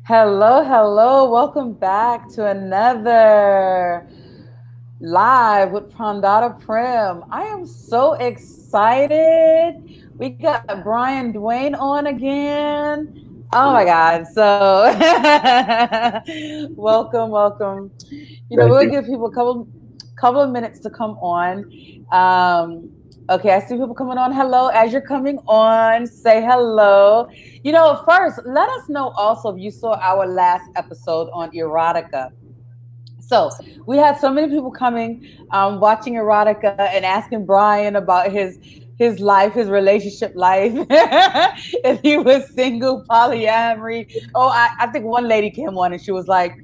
Hello, hello. Welcome back to another live with Prandata Prim. I am so excited. We got Brian Dwayne on again. Oh my God. So welcome, welcome. Thank We'll you. give people a couple of minutes to come on. Okay, I see people coming on. Hello, as you're coming on, say hello. First, let us know also if you saw our last episode on Erotica. So we had so many people coming, watching Erotica and asking Brian about his life, his relationship life, if he was single, polyamory. Oh, I think one lady came on and she was like,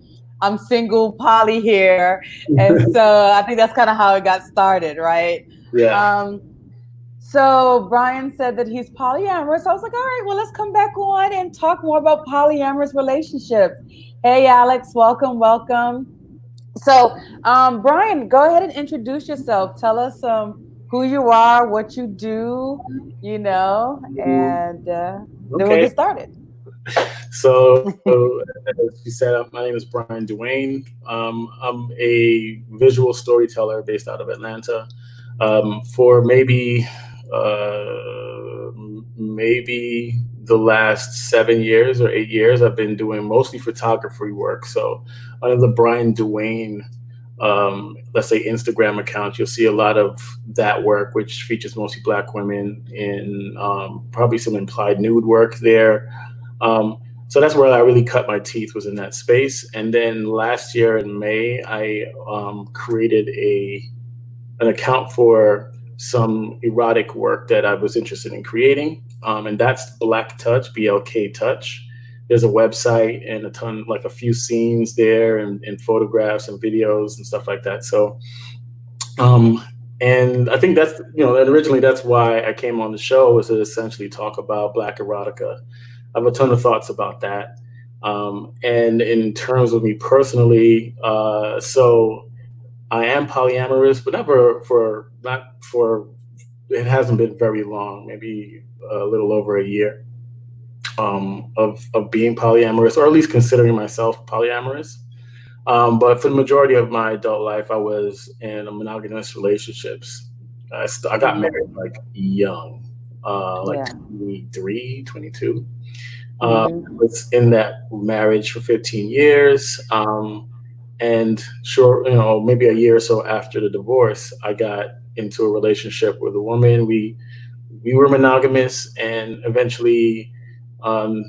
"I'm single, poly here," and so I think that's kind of how it got started, right? Yeah. Um, so Brian said that he's polyamorous. I was like, all right, well, let's come back on and talk more about polyamorous relationships. Hey, Alex, welcome, welcome. So, Brian, go ahead and introduce yourself. Tell us who you are, what you do, and then we'll Okay. get started. So, as you said, my name is Brian Dwayne. I'm a visual storyteller based out of Atlanta. For maybe the last 7 years or 8 years, I've been doing mostly photography work. So, under the Brian Dwayne, let's say Instagram account, you'll see a lot of that work, which features mostly Black women in probably some implied nude work there. So that's where I really cut my teeth, was in that space. And then last year in May, I created an account for some erotic work that I was interested in creating, and that's Blktouch, Blktouch. There's a website and like a few scenes there, and photographs and videos and stuff like that. So, um, and I think that's, and originally that's why I came on the show, was to essentially talk about Black erotica. I have a ton of thoughts about that. And in terms of me personally, so I am polyamorous, but not for, it hasn't been very long, maybe a little over a year, of being polyamorous, or at least considering myself polyamorous. But for the majority of my adult life, I was in a monogamous relationships. I got married Mm, like young, like yeah. 23, 22. I Mm-hmm. was in that marriage for 15 years. And sure, maybe a year or so after the divorce, I got into a relationship with a woman. We were monogamous, and eventually um,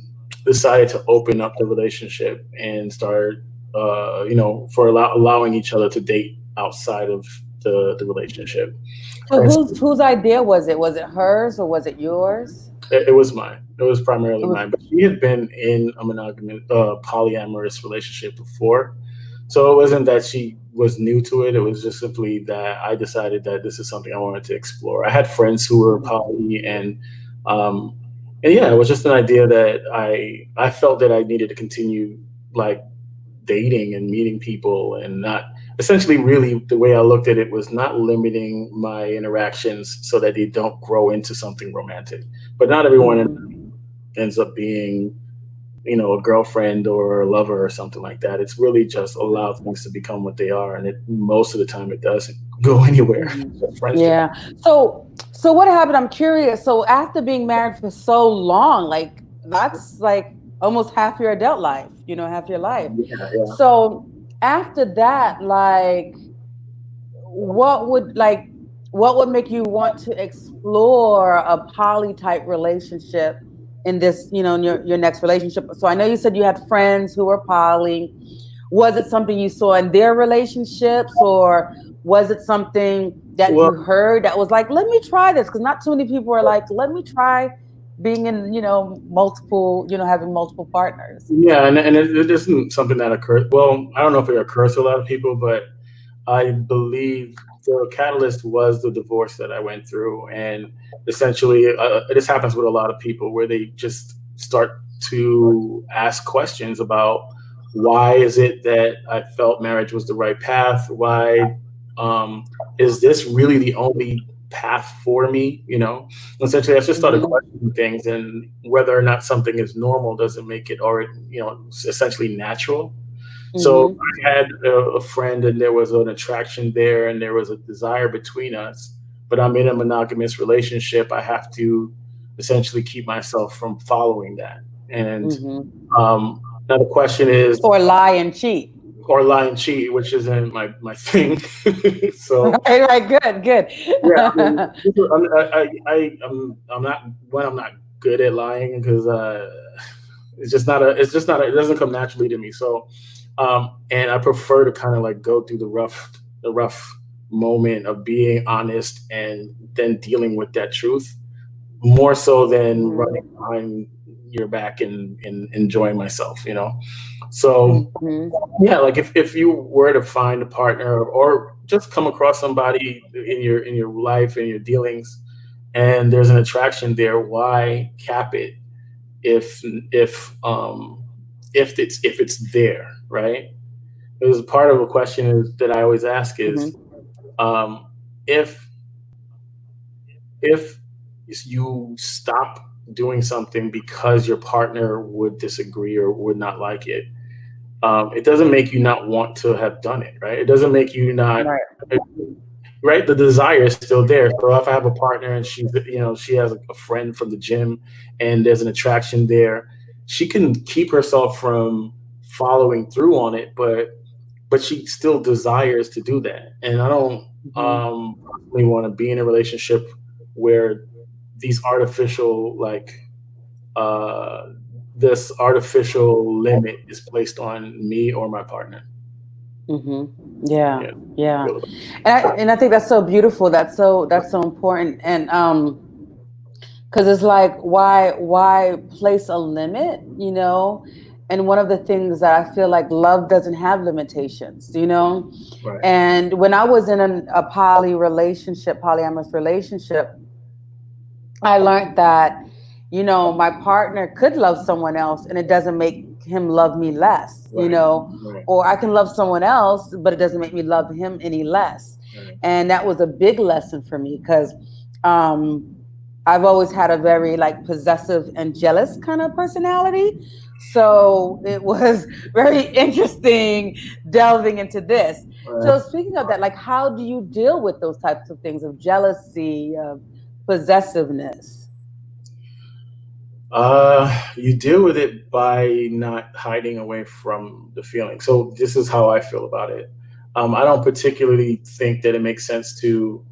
decided to open up the relationship and start, for allowing each other to date outside of the relationship. So And whose idea was it? Was it hers or was it yours? it was mine. It was primarily It was. mine. But she had been in a monogamous, polyamorous relationship before, so it wasn't that she was new to it. It was just simply that I decided that this is something I wanted to explore. I had friends who were poly, um, and yeah, it was just an idea that I felt that I needed to continue, like, dating and meeting people, and not, essentially, really the way I looked at it was not limiting my interactions so that they don't grow into something romantic. But not everyone Mhm. ends up being, a girlfriend or a lover or something like that. It's really just allow things to become what they are, and most of the time it doesn't go anywhere. Mhm. Just friendship. Yeah. So what happened? I'm curious. So after being married for so long, like that's like almost half your adult life, half your life. Yeah, yeah. So after that, what would like what would make you want to explore a poly type relationship in this, in your next relationship? So I know you said you had friends who were poly. Was it something you saw in their relationships, or was it something that Well, you heard that was like, let me try this? Because not too many people are like, let me try being in, multiple, having multiple partners. yeah, and it isn't something that occurs. Well, I don't know if it occurs to a lot of people, but I believe the catalyst was the divorce that I went through, and essentially, this happens with a lot of people, where they just start to ask questions about, why is it that I felt marriage was the right path? Why, is this really the only path for me, essentially I just started questioning things, and whether or not something is normal doesn't make it already, essentially natural. So I had a friend, and there was an attraction there, and there was a desire between us, but I'm in a monogamous relationship. I have to essentially keep myself from following that. And now the question is, or lie and cheat. or lie and cheat, which isn't my thing. So right, good. yeah, I mean, I'm not, when I'm not good at lying, because it doesn't come naturally to me. So and I prefer to kind of like go through the rough moment of being honest and then dealing with that truth, more so than running behind your back and enjoying myself, So yeah, like if you were to find a partner, or just come across somebody in your life and your dealings, and there's an attraction there, why cap it if it's there, right? There's a part of a question that I always ask is, if you stop doing something because your partner would disagree or would not like it, it doesn't make you not want to have done it, right? It doesn't make you not, right? The desire is still there. So if I have a partner and she has a friend from the gym, and there's an attraction there, she can keep herself from following through on it, but she still desires to do that. And I don't really want to be in a relationship where these artificial, like, this artificial limit is placed on me or my partner. Yeah. And I think that's so beautiful. That's so important. And because it's like, why place a limit, And one of the things that I feel like love doesn't have limitations, Right. And when I was in a polyamorous relationship, I learned that, my partner could love someone else and it doesn't make him love me less, Right. or I can love someone else, but it doesn't make me love him any less. Right. And that was a big lesson for me, because I've always had a very like possessive and jealous kind of personality. So it was very interesting delving into this. Right. So speaking of that, like, how do you deal with those types of things of jealousy, of possessiveness? You deal with it by not hiding away from the feeling. So this is how I feel about it. I don't particularly think that it makes sense to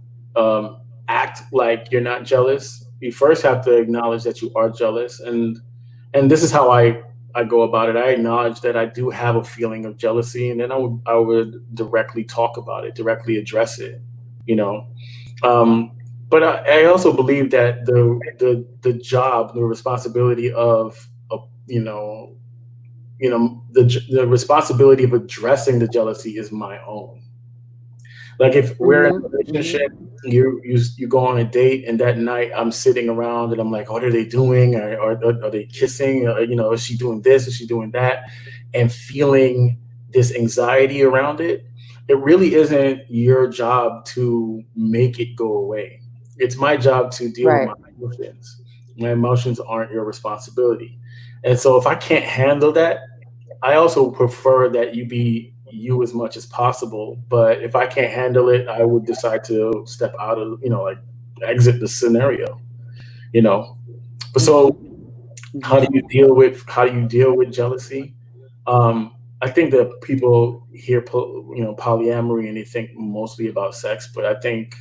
act like you're not jealous. You first have to acknowledge that you are jealous, and this is how I go about it. I acknowledge that I do have a feeling of jealousy, and then I would directly talk about it, directly address it, But I also believe that the job, the responsibility of the responsibility of addressing the jealousy is my own. Like, if we're in a relationship, you go on a date, and that night I'm sitting around and I'm like, what are they doing? Or are they kissing? Is she doing this? Is she doing that? And feeling this anxiety around it. It really isn't your job to make it go away. It's my job to deal with my emotions. My emotions aren't your responsibility. And so if I can't handle that, I also prefer that you be you as much as possible. But if I can't handle it, I would decide to step out of, like, exit the scenario, So how do you deal with jealousy? I think that people hear, polyamory, and they think mostly about sex, but I think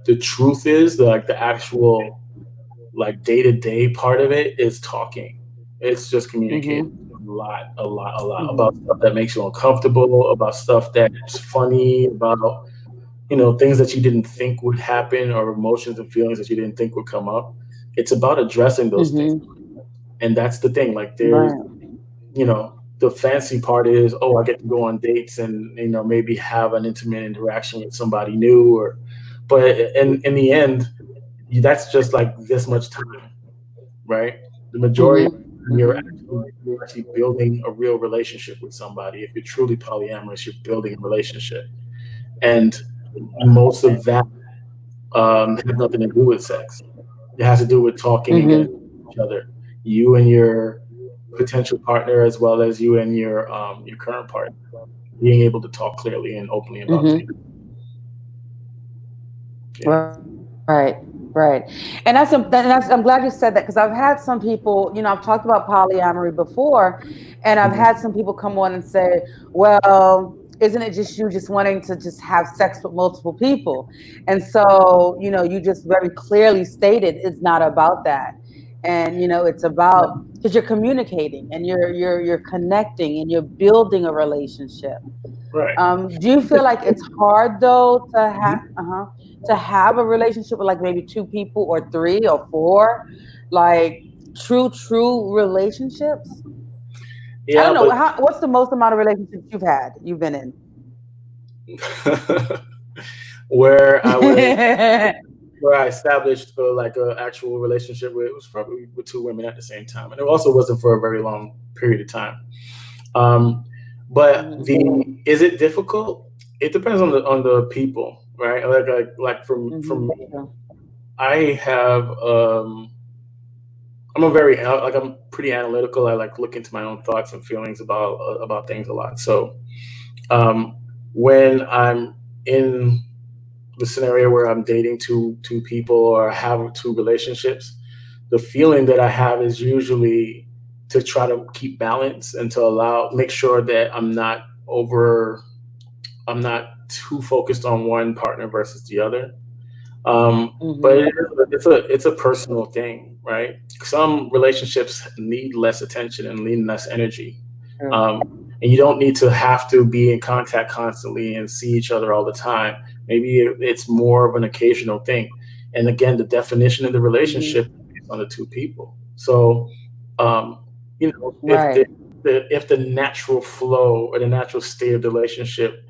the truth is that, the actual, like, day-to-day part of it is talking. It's just communicating a lot about stuff that makes you uncomfortable, about stuff that's funny, about, things that you didn't think would happen, or emotions and feelings that you didn't think would come up. It's about addressing those things. And that's the thing. Like, there's, the fancy part is, I get to go on dates and, maybe have an intimate interaction with somebody new, but in the end, that's just like this much time, right? The majority, you're actually building a real relationship with somebody. If you're truly polyamorous, you're building a relationship, and most of that has nothing to do with sex. It has to do with talking and getting to Mm-hmm. know each other, you and your potential partner, as well as you and your current partner, being able to talk clearly and openly about things. Mm-hmm. Yeah. Right, right. And I'm glad you said that because I've had some people, I've talked about polyamory before, and I've Mhm. had some people come on and say, well, isn't it just you just wanting to just have sex with multiple people? And so, you just very clearly stated it's not about that. And, it's about because you're communicating and you're connecting and you're building a relationship. Right. Do you feel like it's hard though to have a relationship with like maybe two people or three or four, like true relationships? I don't Yeah, know. but What's the most amount of relationships you've been in? where I was where I established like a actual relationship with, it was probably with two women at the same time, and it also wasn't for a very long period of time. Um, but Mhm, the is it difficult? It depends on the people, right? Like from mhm, me, sure. I have I'm a very like I'm pretty analytical. I like look into my own thoughts and feelings about things a lot. So um, when I'm in the scenario where I'm dating two people or have two relationships, the feeling that I have is usually to try to keep balance and to make sure that I'm not too focused on one partner versus the other. But Mhm, it's a personal thing, right? Some relationships need less attention and need less energy, true. and you don't need to have to be in contact constantly and see each other all the time. Maybe it's more of an occasional thing. And again, the definition of the Mhm, relationship is based on the two people. So, um, right. if the natural flow or the natural state of the relationship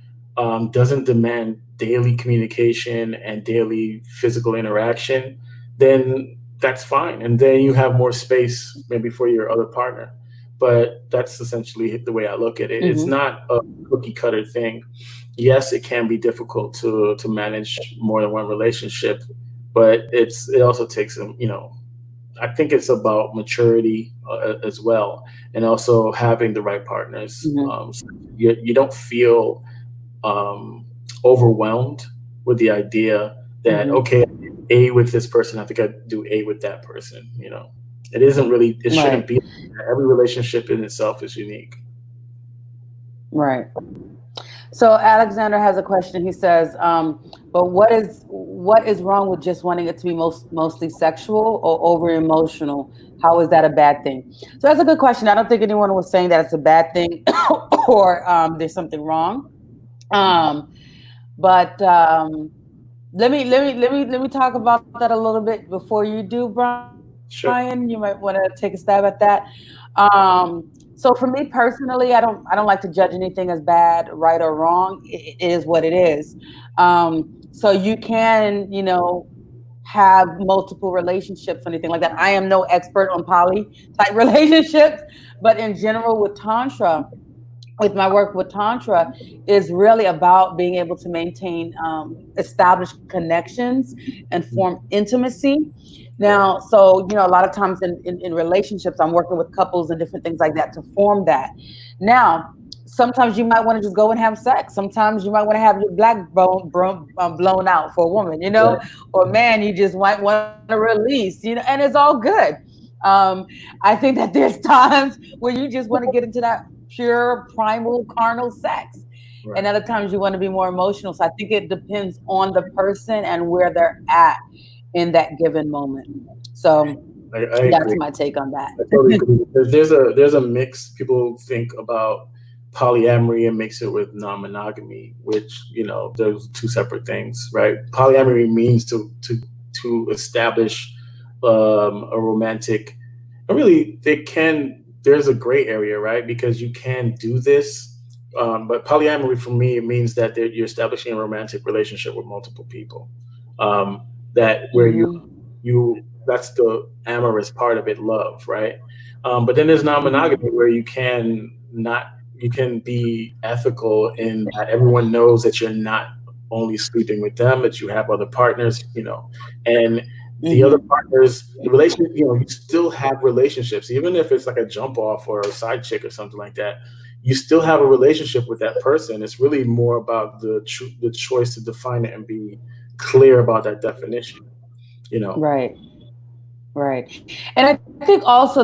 doesn't demand daily communication and daily physical interaction, then that's fine. And then you have more space maybe for your other partner. But that's essentially the way I look at it. It's Mhm, not a cookie cutter thing. Yes, it can be difficult to manage more than one relationship, but it also takes some, I think it's about maturity as well, and also having the right partners. mhm, So you don't feel um, overwhelmed with the idea that, mhm. okay, I did A with this person, I think I do A with that person. It isn't really. It shouldn't Right, be. Every relationship in itself is unique. right. So Alexander has a question. He says, "But what is wrong with just wanting it to be mostly sexual or over emotional? How is that a bad thing?" So that's a good question. I don't think anyone was saying that it's a bad thing or there's something wrong. Um, but let me talk about that a little bit before you do, Brian. You might want Sure. to take a stab at that. So for me personally, I don't like to judge anything as bad, right or wrong. It is what it is. So you can, have multiple relationships or anything like that. I am no expert on poly type relationships, but in general with tantra, with my work with tantra, is really about being able to maintain established connections and form intimacy. Right. Now, so a lot of times in relationships, I'm working with couples and different things like that to form that. Now, sometimes you might want to just go and have sex. Sometimes you might want to have your black blown out for a woman, Right. or man, you just might want to release, and it's all good. um, I think that there's times where you just want to get into that pure primal carnal sex, and Right. other times you want to be more emotional. So I think it depends on the person and where they're at in that given moment. So I that's agree. my take on that. I totally agree. There's a mix. People think about polyamory and mix it with non-monogamy, which there's two separate things, right? Polyamory means to establish a romantic. And really, there's a gray area, right? Because you can do this, but polyamory for me, it means that you're establishing a romantic relationship with multiple people. That where Hmm. you that's the amorous part of it, love, right? But then there's Hmm. non-monogamy where you can be ethical in that everyone knows that you're not only sleeping with them, that you have other partners, and the other Mm-hmm. partners, the relationship, you still have relationships, even if it's like a jump off or a side chick or something like that. You still have a relationship with that person. It's really more about the choice to define it and be clear about that definition. You know, Right. Right. And I think also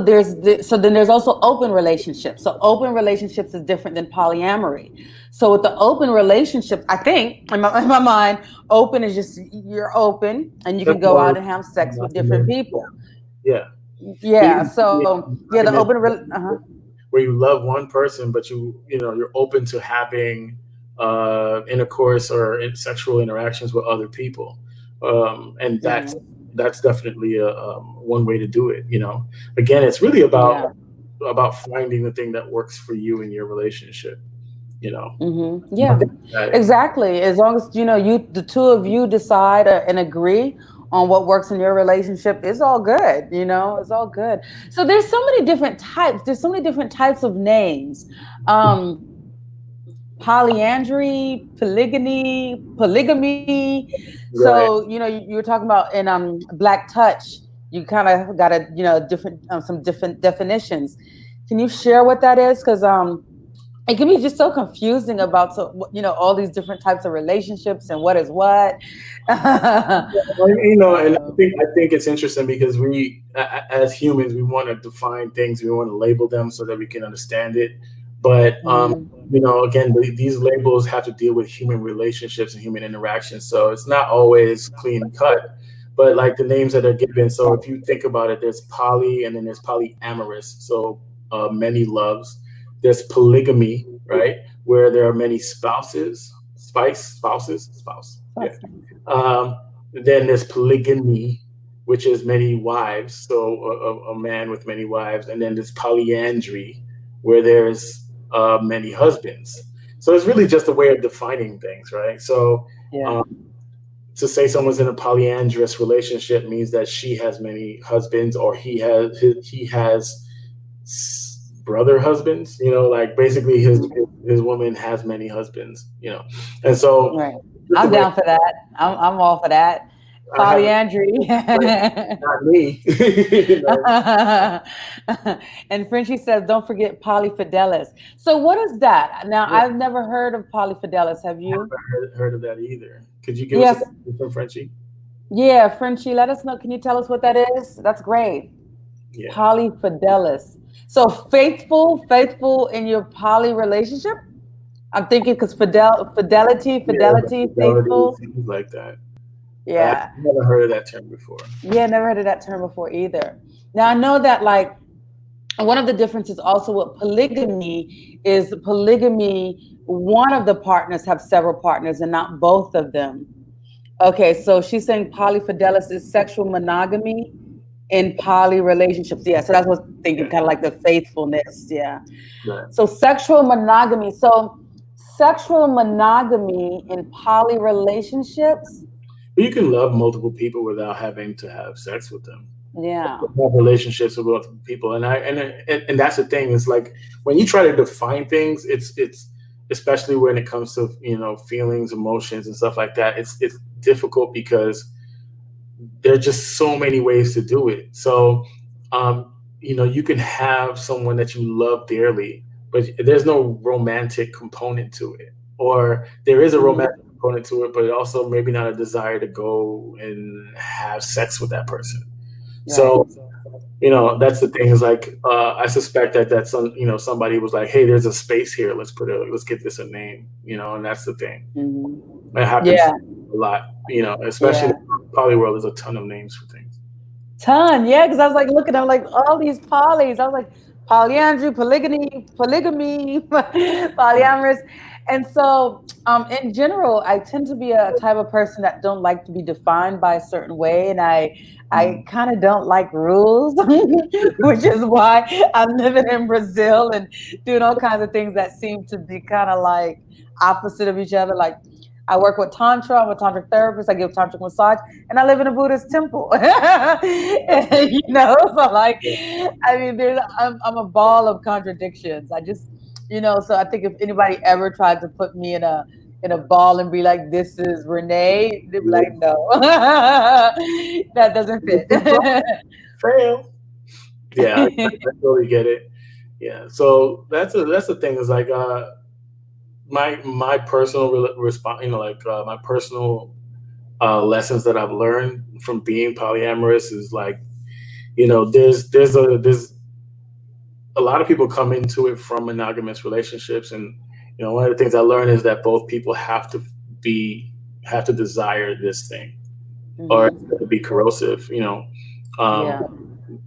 so then there's also open relationships. So open relationships is different than polyamory. So with the open relationships, I think in my mind, open is just you're open and you can that's go more out and have sex with different monogamous. Yeah, people. yeah. Yeah. Being So yeah, the monogamous, uh-huh. where you love one person, but you're open to having intercourse or sexual interactions with other people, and Hmm. that's definitely one way to do it. Again, it's really Yeah. about finding the thing that works for you in your relationship. You know, Yeah. nothing static. Exactly. As long as the two of you decide and agree on what works in your relationship, it's all good. It's all good. So there's so many different types. There's so many different types of names. Um, Polyandry, polygamy. Right. So you were talking about in Blktouch. You kind of got a different some different definitions. Can you share what that is? Because it can be just so confusing about all these different types of relationships and what is what. And I think it's interesting because as humans, we want to define things, we want to label them so that we can understand it. But Mhm. again, these labels have to deal with human relationships and human interactions, so it's not always clean cut. But like the names that are given, so if you think about it, there's poly, and then there's polyamorous, so many loves. There's polygamy, right, where there are many spouse. Yeah. Um, then there's polygamy, which is many wives, so a man with many wives, and then there's polyandry, where there's many husbands. So it's really just a way of defining things, right? So Yeah. um, to say someone's in a polyandrous relationship means that she has many husbands, or he has brother husbands. Like basically Mhm. his woman has many husbands. And so Right. just the I'm way down for that. I'm all for that. I have Polyandry. not me. And Frenchie says, don't forget Polifidelis. So what is that? Now, Yeah, I've never heard of Polifidelis. Have I you? haven't heard of that either. Could you give us a Yes. definition, Frenchie? Yeah, Frenchie, let us know. Can you tell us what that is? That's great. Yeah. Polyfidelis. So faithful in your poly relationship? I'm thinking because Yeah, the fidelity, fidelity, faithful. things like that. I've Yeah. never heard of that term before. Yeah, never heard of that term before either. Now I know that like one of the differences also with polygamy is polygamy, one of the partners have several partners and not both of them. Okay, so she's saying polyfidelis is sexual monogamy in poly relationships. Yeah, so that's what I'm thinking, Yeah. kind of like the faithfulness. Yeah. Right. So sexual monogamy. So sexual monogamy in poly relationships. But you can love multiple people without having to have sex with them. Yeah. Have relationships with multiple people, and that's the thing. It's like when you try to define things, it's especially when it comes to feelings, emotions, and stuff like that. It's difficult because there are just so many ways to do it. So, you can have someone that you love dearly, but there's no romantic component to it, or there is a Mhm. romantic component to it, but also maybe not a desire to go and have sex with that person. Right. So, that's the thing, is like, I suspect that somebody was like, hey, there's a space here. Let's give this a name, and that's the thing. Mhm. It happens Yeah. a lot, especially in Yeah. the poly world. There's a ton of names for things. Ton, yeah, because I was like looking, I'm like all these polys. I was like polyandry, polygamy, polyamorous. And so in general, I tend to be a type of person that don't like to be defined by a certain way. And I kind of don't like rules, which is why I'm living in Brazil and doing all kinds of things that seem to be kind of like opposite of each other. Like I work with Tantra, I'm a tantric therapist, I give tantric massage, and I live in a Buddhist temple. So like, I mean, I'm a ball of contradictions. I just, so I think if anybody ever tried to put me in a ball and be like, "This is Renee," they'd be like, "No, that doesn't fit." Fail. Yeah, I totally get it. Yeah, so that's the thing is like my personal response, like my personal lessons that I've learned from being polyamorous is like, there's a lot of people come into it from monogamous relationships, and one of the things I learned is that both people have to desire this thing, or it's going to be corrosive. Yeah.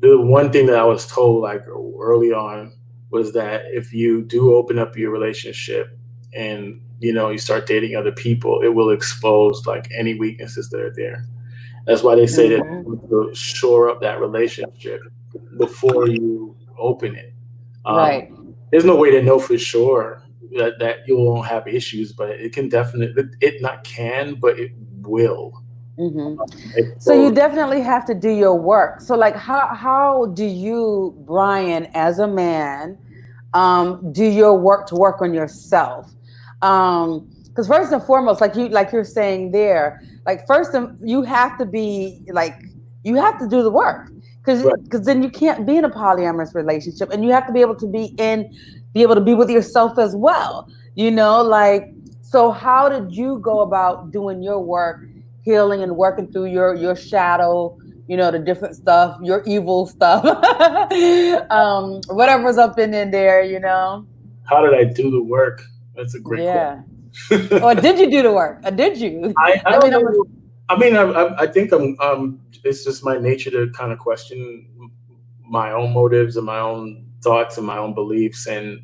The one thing that I was told like early on was that if you do open up your relationship and you start dating other people, it will expose like any weaknesses that are there. That's why they say that you have to shore up that relationship before you open it. Right. There's no way to know for sure that you won't have issues, but it can definitely, it not can, but it will. So you definitely have to do your work. So like, how do you, Brian, as a man, do your work to work on yourself? Because first and foremost, like you're saying there, like first you have to be like, you have to do the work, because then you can't be in a polyamorous relationship, and you have to be able to be able to be with yourself as well. Like, so how did you go about doing your work, healing and working through your shadow, the different stuff, your evil stuff, whatever's up in there. How did I do the work? That's a great Yeah. question. Or did you do the work? Or did you? I I don't mean, know. I mean, I think it's just my nature to kind of question my own motives and my own thoughts and my own beliefs, and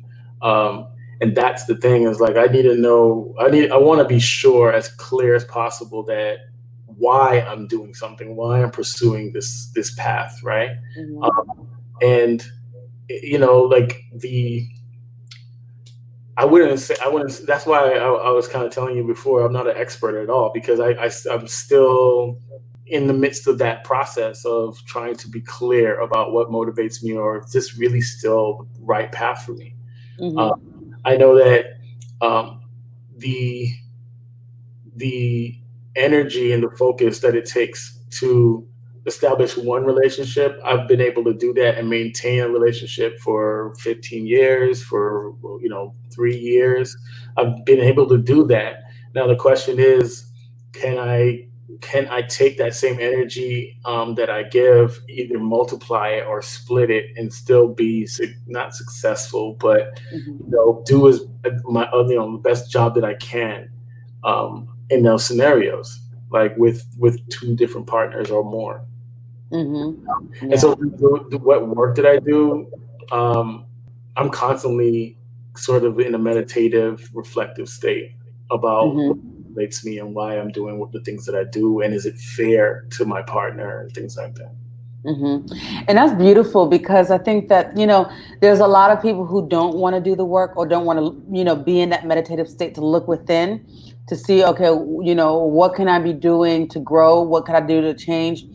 that's the thing is like I need to know. I want to be sure, as clear as possible, that why I'm doing something, why I'm pursuing this path, right? And like I wouldn't. That's why I was kind of telling you before. I'm not an expert at all because I'm still in the midst of that process of trying to be clear about what motivates me, or if this really still the right path for me. I know that the the energy and the focus that it takes to establish one relationship, I've been able to do that and maintain a relationship for 15 years, for 3 years. I've been able to do that. Now the question is, can I take that same energy that I give, either multiply it or split it, and still be not successful, but do as my the best job that I can in those scenarios, like with two different partners or more. And so, what work did I do? I'm constantly sort of in a meditative, reflective state about what motivates me and why I'm doing the things that I do, and is it fair to my partner and things like that. And that's beautiful, because I think that, there's a lot of people who don't want to do the work, or don't want to, be in that meditative state to look within, to see, okay, what can I be doing to grow? What can I do to change?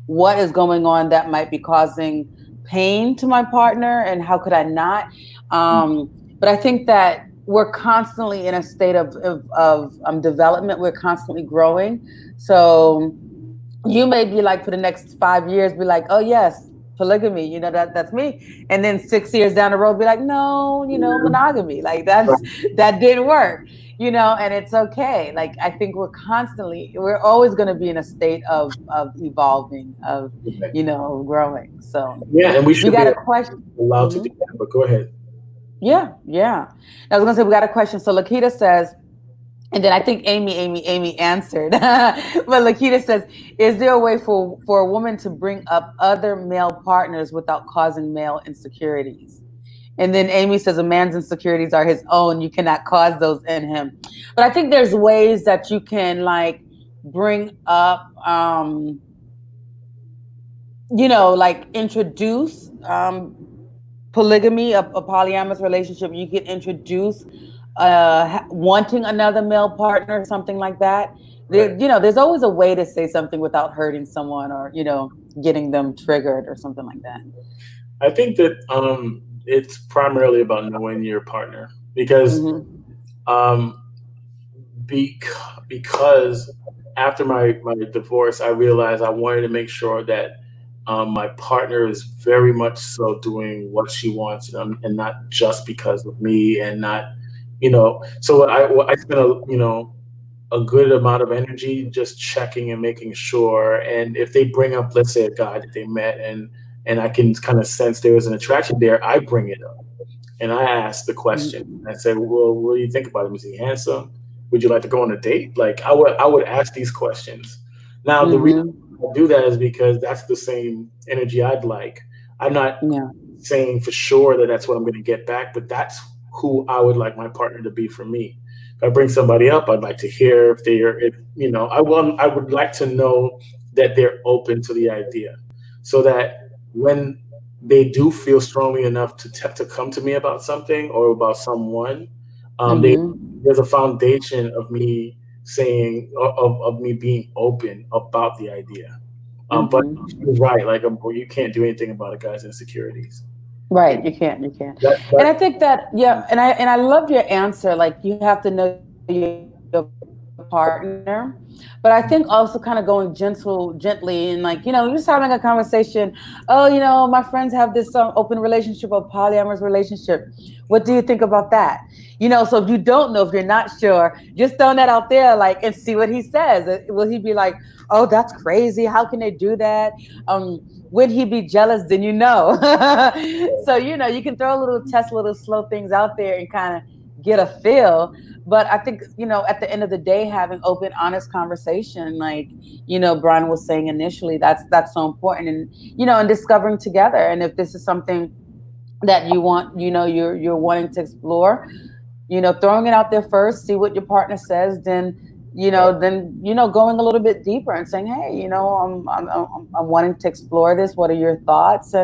What is going on that might be causing pain to my partner, and how could I not? But I think that we're constantly in a state of development. We're constantly growing. So you may be like, for the next 5 years, be like, oh yes, polygamy, that's me. And then 6 years down the road, be like, no, monogamy, like that didn't work, and it's okay. Like, I think we're always going to be in a state of evolving, of, growing. So yeah, and we should got be a question. allowed to do that, but go ahead. Yeah. I was going to say, we got a question. So Lakita says, and then I think Amy answered. But Lakita says, is there a way for a woman to bring up other male partners without causing male insecurities? And then Amy says, a man's insecurities are his own. You cannot cause those in him. But I think there's ways that you can like bring up, like introduce polygamy, a polyamorous relationship. You can introduce wanting another male partner, something like that. There's always a way to say something without hurting someone, or getting them triggered or something like that. I think that it's primarily about knowing your partner, because because after my divorce, I realized I wanted to make sure that my partner is very much so doing what she wants, and not just because of me, and not, So I spent a good amount of energy just checking and making sure. And if they bring up, let's say, a guy that they met, and I can kind of sense there was an attraction there, I bring it up and I ask the question. I said, "Well, what do you think about him? Is he handsome? Would you like to go on a date?" Like I would ask these questions. Now the reason Mm-hmm. I do that is because that's the same energy I'd like. I'm not Yeah. saying for sure that that's what I'm going to get back, but that's who I would like my partner to be for me. If I bring somebody up, I'd like to hear if they are, if I would like to know that they're open to the idea, so that when they do feel strongly enough to come to me about something or about someone, they Mm-hmm. there's a foundation of me saying of me being open about the idea. But Mm-hmm. you're right, like, well, you can't do anything about a guy's insecurities. You Right, know, you can't, you can't. And I that think that, yeah, and I love your answer. Like, you have to know your partner. But I think also kind of going gently, and, like, you're just having a conversation. Oh, my friends have this open relationship or polyamorous relationship. What do you think about that? So if you don't know, if you're not sure, just throwing that out there, like, and see what he says. Will he be like, "Oh, that's crazy. How can they do that?" Would he be jealous? Then So you can throw a little test, little slow things out there and kind of get a feel. But I think at the end of the day, having open, honest conversation, like Brian was saying initially, that's so important, and and discovering together. And if this is something that you want, you're wanting to explore, throwing it out there first, see what your partner says, then going a little bit deeper and saying, hey, I'm wanting to explore this. What are your thoughts?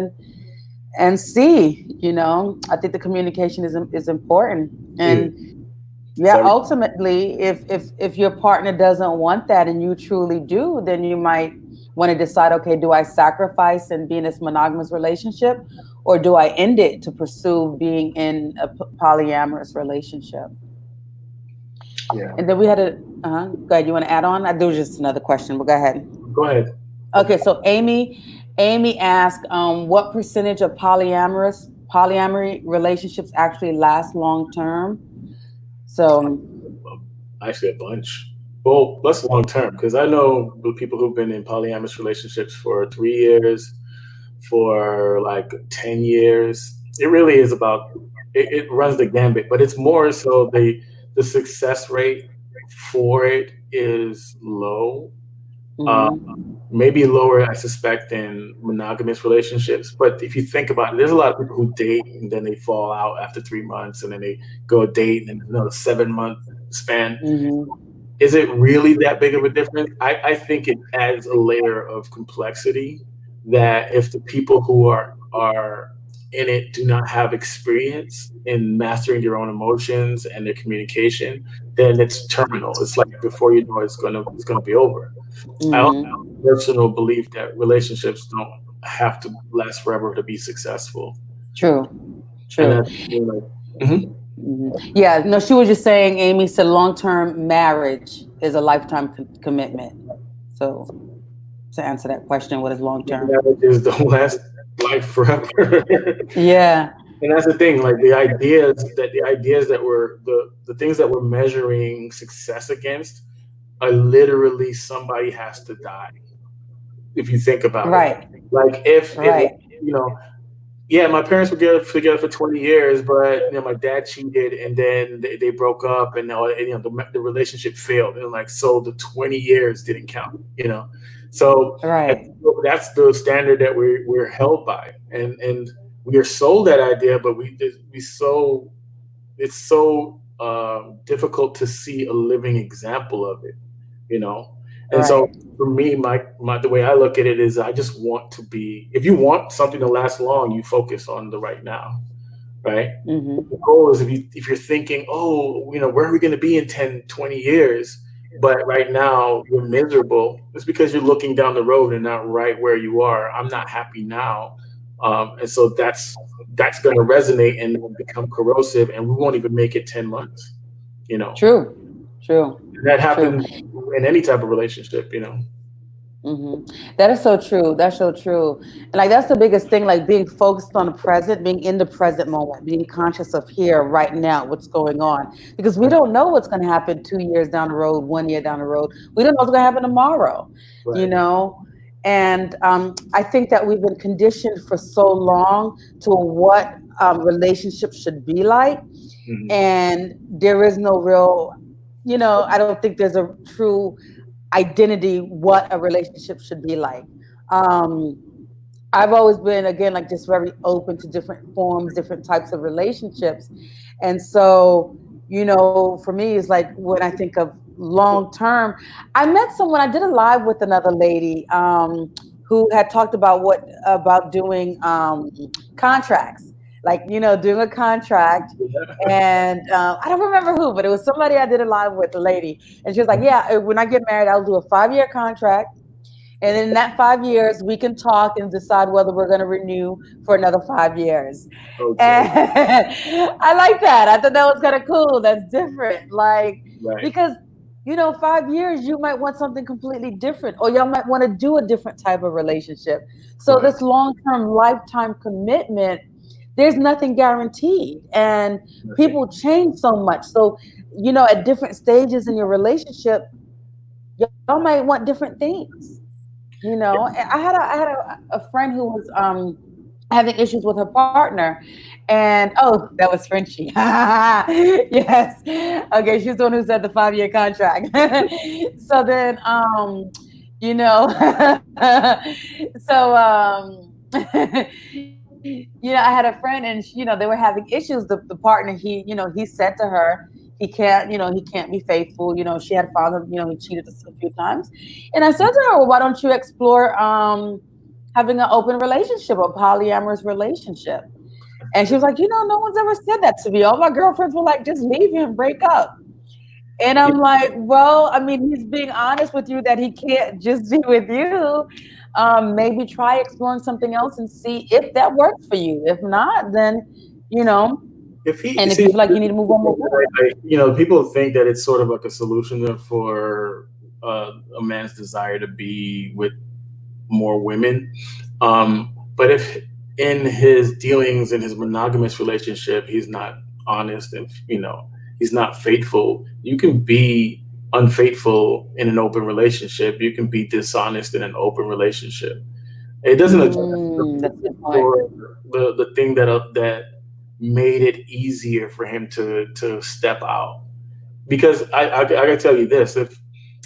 And see, I think the communication is important. is And it's yeah, everything. ultimately, if your partner doesn't want that and you truly do, then you might want to decide, okay, do I sacrifice and be in this monogamous relationship, or do I end it to pursue being in a polyamorous relationship? Yeah. And then we had go ahead. You want to add on? There was just another question, but go ahead. Go ahead. Okay, so Amy asked, what percentage of polyamory relationships actually last long term? So, Actually, a bunch. Well, that's long term, because I know the people who've been in polyamorous relationships for 3 years, for like 10 years. It really is about it runs the gambit, but it's more so the success rate for it is low. Uh, mm-hmm, Maybe lower, I suspect, in monogamous relationships. But if you think about it, there's a lot of people who date and then they fall out after 3 months, and then they go date and another 7 month span. mm-hmm, Is it really that big of a difference? I think it adds a layer of complexity that if the people who are in it do not have experience in mastering their own emotions and their communication, then it's terminal. It's like before you know it, it's gonna be over. I also have mm-hmm. a personal belief that relationships don't have to last forever to be successful, True, and true. that's like, mhm. Yeah, no, she was just saying, Amy said long term marriage is a lifetime commitment. So, to answer that question, what is long term? Marriage is the last life forever. Yeah, And that's the thing, like the ideas that we're the things that we're measuring success against are literally somebody has to die. If you think about it, right, like if right. you know, yeah, my parents were together for 20 years, but my dad cheated, and then they broke up, and the relationship failed, and like so the 20 years didn't count. So and Right. so that's the standard that we're held by, and we are sold that idea, but we so it's so difficult to see a living example of it, you know. And so Right. for me, my the way I look at it is I just want to be. If you want something to last long, you focus on the right now, right? Mm-hmm. The goal is if you're thinking, oh, where are we going to be in 10, 20 years? But right now you're miserable. It's because you're looking down the road and not right where you are. I'm not happy now, and so that's going to resonate and become corrosive, and we won't even make it 10 months. You know, True. True. That True. happens in any type of relationship, That is so true. That's so true. And like that's the biggest thing, like being focused on the present, being in the present moment, being conscious of here, right now, what's going on. Because we don't know what's going to happen 2 years down the road, 1 year down the road. We don't know what's going to happen tomorrow, you Right. know? And I think that we've been conditioned for so long to what relationships should be like. Hmm. And there is no real, I don't think there's a true identity what a relationship should be like. Um, I've always been, again, like just very open to different forms, different types of relationships. And so, for me, it's like when I think of long term, I met someone, I did a live with another lady who had talked about doing contracts, like, doing a contract. And I don't remember who, but it was somebody I did a live with, a lady. And she was like, yeah, when I get married, I'll do a 5-year contract. And in that 5 years, we can talk and decide whether we're going to renew for another 5 years. And Okay. I like that. I thought that was kind of cool. That's different. Like, Right. because, 5 years, you might want something completely different, or y'all might want to do a different type of relationship. So, Right. this long term lifetime commitment, there's nothing guaranteed. And Nothing. people change so much. So, at different stages in your relationship, y'all might want different things. And I had a friend who was having issues with her partner, and that was Frenchie. Yes. Okay, she's the one who said the 5-year contract. So then you know so I had a friend, and they were having issues. The partner, he said to her, he can't be faithful. She had found him, he cheated a few times. And I said to her, well, why don't you explore having an open relationship, a polyamorous relationship? And she was like, no one's ever said that to me. All my girlfriends were like, just leave him, break up. And Yeah. I'm like, well, I mean, he's being honest with you that he can't just be with you. Maybe try exploring something else and see if that works for you. If not, then, you know, If he and if see, you feel like you need to move on, move on. people think that it's sort of like a solution for a man's desire to be with more women. But if in his dealings in his monogamous relationship, he's not honest and he's not faithful, you can be unfaithful in an open relationship. You can be dishonest in an open relationship. It doesn't address That's a good point. for the thing that made it easier for him to step out. Because I gotta tell you this: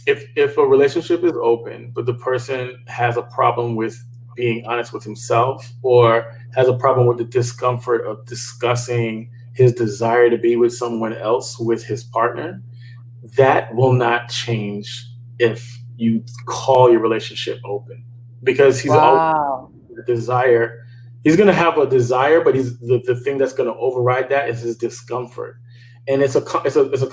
if a relationship is open, but the person has a problem with being honest with himself, or has a problem with the discomfort of discussing his desire to be with someone else with his partner, that will not change if you call your relationship open, because he's always Wow. a desire. He's going to have a desire, but the thing that's going to override that is his discomfort. And it's a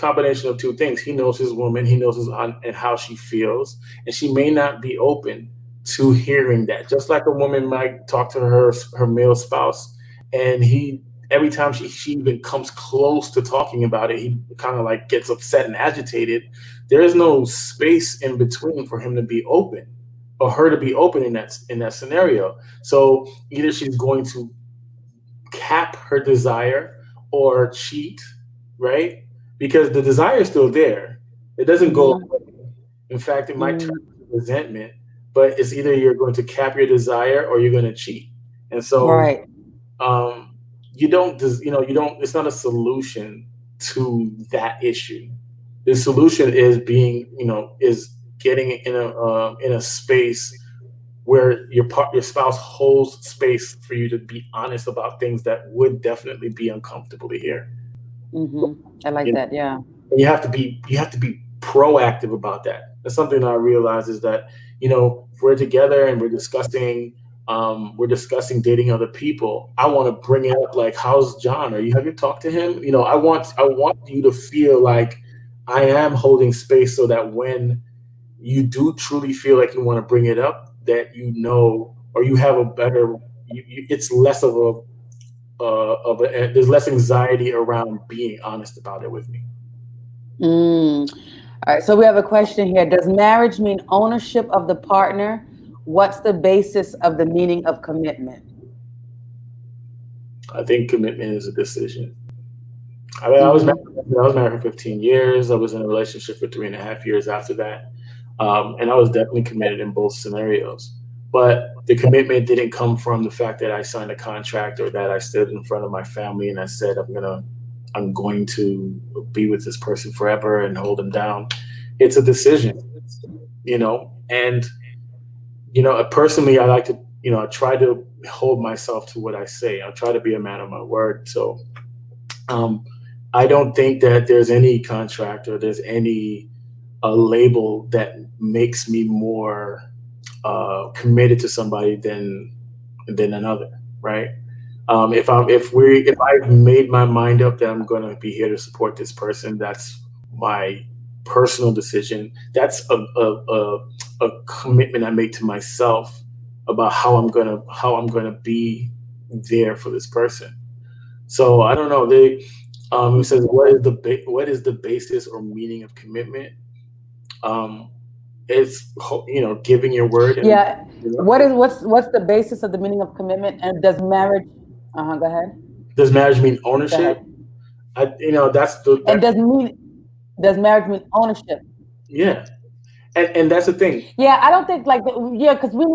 combination of two things. He knows his woman, he knows and how she feels, and she may not be open to hearing that. Just like a woman might talk to her male spouse, and he every time she even comes close to talking about it, he kind of like gets upset and agitated. There is no space in between for him to be open, or her to be open in that scenario. So either she's going to cap her desire or cheat, right? Because the desire is still there. It doesn't go Mm-hmm. away. In fact, it might turn Mm. to resentment, but it's either you're going to cap your desire or you're going to cheat. And so Right. um, you don't, it's not a solution to that issue. The solution is is getting in a space where your spouse holds space for you to be honest about things that would definitely be uncomfortable to hear. Mm-hmm. I like You know, that. Yeah. and you have to be proactive about that. That's something that I realize is that if we're together and we're discussing dating other people, I want to bring it up, like, how's John? Have you talked to him? I want you to feel like I am holding space, so that when you do truly feel like you want to bring it up, that or you have a better, it's less there's less anxiety around being honest about it with me. Mm. All right, so we have a question here. Does marriage mean ownership of the partner? What's the basis of the meaning of commitment? I think commitment is a decision. I mean, Mm-hmm. I was married for 15 years. I was in a relationship for 3.5 years after that. And I was definitely committed in both scenarios. But the commitment didn't come from the fact that I signed a contract or that I stood in front of my family and I said, I'm going to be with this person forever and hold them down. It's a decision, and, personally, I like to, I try to hold myself to what I say. I try to be a man of my word. So, um, I don't think that there's any contract or there's any label that makes me more committed to somebody than another, right? If I've made my mind up that I'm going to be here to support this person, that's my personal decision. That's a commitment I make to myself about how I'm gonna be there for this person. So I don't know. It says what is the basis or meaning of commitment? Um, it's giving your word and Yeah. What's the basis of the meaning of commitment? And does marriage? Go ahead. does marriage mean Go ownership? ahead. That And does marriage mean ownership? yeah, and that's the thing. Yeah, I don't think like yeah, because we.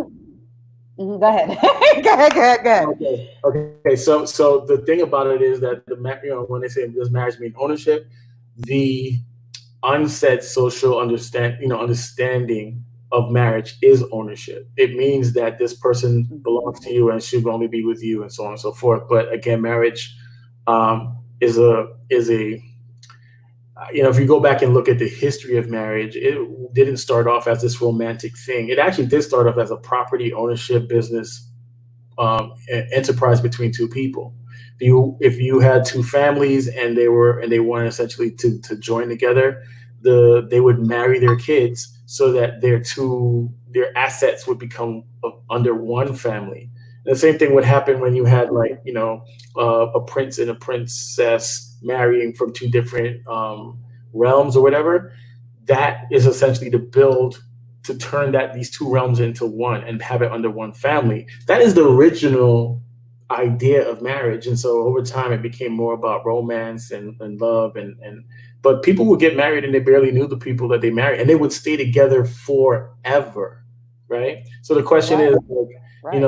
Mhm, go ahead. Go ahead. Go ahead. Go ahead. Okay. So the thing about it is that when they say does marriage mean ownership, the unsaid social understanding of marriage is ownership. It means that this person belongs to you and should only be with you, and so on and so forth. But again, marriage is a if you go back and look at the history of marriage, it didn't start off as this romantic thing. It actually did start off as a property ownership business enterprise between two people. If you had two families and they wanted essentially to join together, they would marry their kids so that their assets would become under one family. And the same thing would happen when you had a prince and a princess marrying from two different realms or whatever. That is essentially to turn these two realms into one and have it under one family. That is the original idea of marriage. And so over time it became more about romance and love and but people would get married and they barely knew the people that they married and they would stay together forever. Right. So the question Right. is Right.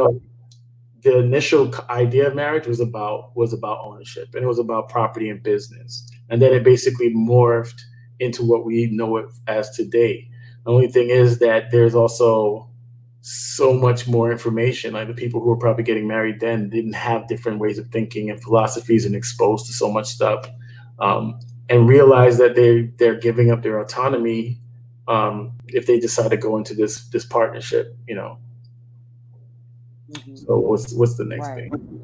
the initial idea of marriage was about ownership and it was about property and business. And then it basically morphed into what we know it as today. The only thing is that there's also so much more information. Like the people who were probably getting married then didn't have different ways of thinking and philosophies and exposed to so much stuff, and realize that they're giving up their autonomy if they decide to go into this partnership. So what's the next Right. thing?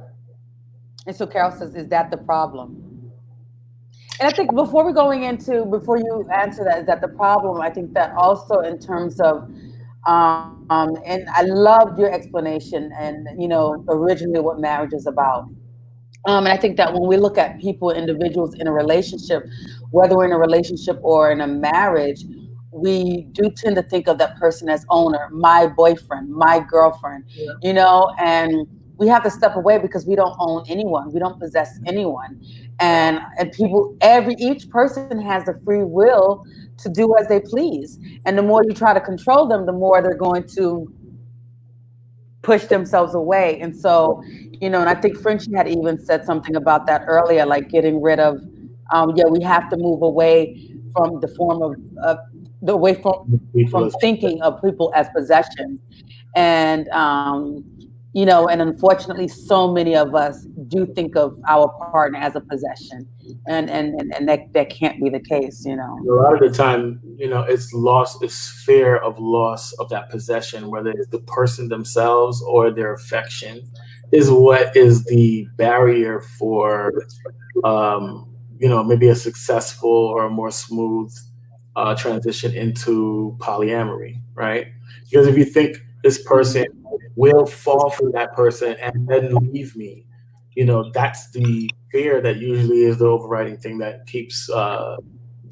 And so Carol says, is that the problem? And I think before you answer that, is that the problem? I think that also in terms of, and I loved your explanation and, originally what marriage is about. And I think that when we look at people, individuals in a relationship, whether we're in a relationship or in a marriage, we do tend to think of that person as owner, my boyfriend, my girlfriend, and we have to step away because we don't own anyone. We don't possess anyone. And each person has the free will to do as they please. And the more you try to control them, the more they're going to push themselves away. And so, and I think Frenchie had even said something about that earlier, like getting rid of, we have to move away from the form of the way People from as thinking of people as possessions. And, and unfortunately, so many of us do think of our partner as a possession, and that can't be the case. a lot of the time, it's fear of loss of that possession, whether it's the person themselves or their affection, is what is the barrier for, maybe a successful or a more smooth transition into polyamory, right? Because if you think this person will fall for that person and then leave me, that's the fear that usually is the overriding thing that keeps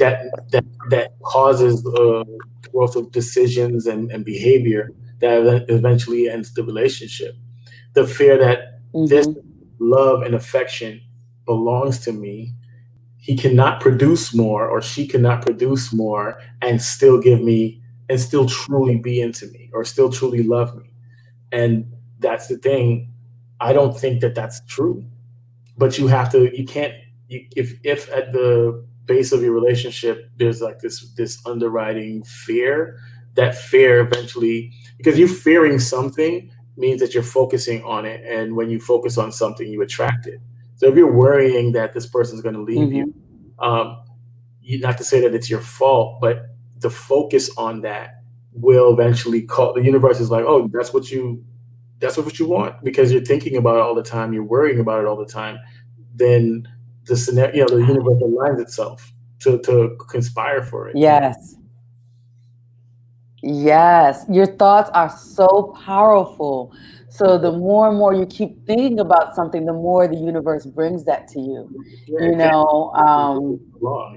that causes growth of decisions and behavior that eventually ends the relationship. The fear that this Mm-hmm. love and affection belongs to me, he cannot produce more or she cannot produce more and still give me and still truly be into me or still truly love me. And that's the thing. I don't think that that's true. But you can't, if at the base of your relationship there's like this underwriting fear, that fear eventually, because you fearing something means that you're focusing on it, and when you focus on something you attract it. So if you're worrying that this person's going to leave you, Mm-hmm. um, not to say that it's your fault, but the focus on that will eventually call the universe is like, oh, that's what you want because you're thinking about it all the time, you're worrying about it all the time. Then the scenario, the universe aligns itself to conspire for it. Yes. Yes, your thoughts are so powerful. So the more and more you keep thinking about something, the more the universe brings that to you. Yeah, You it can't know, law.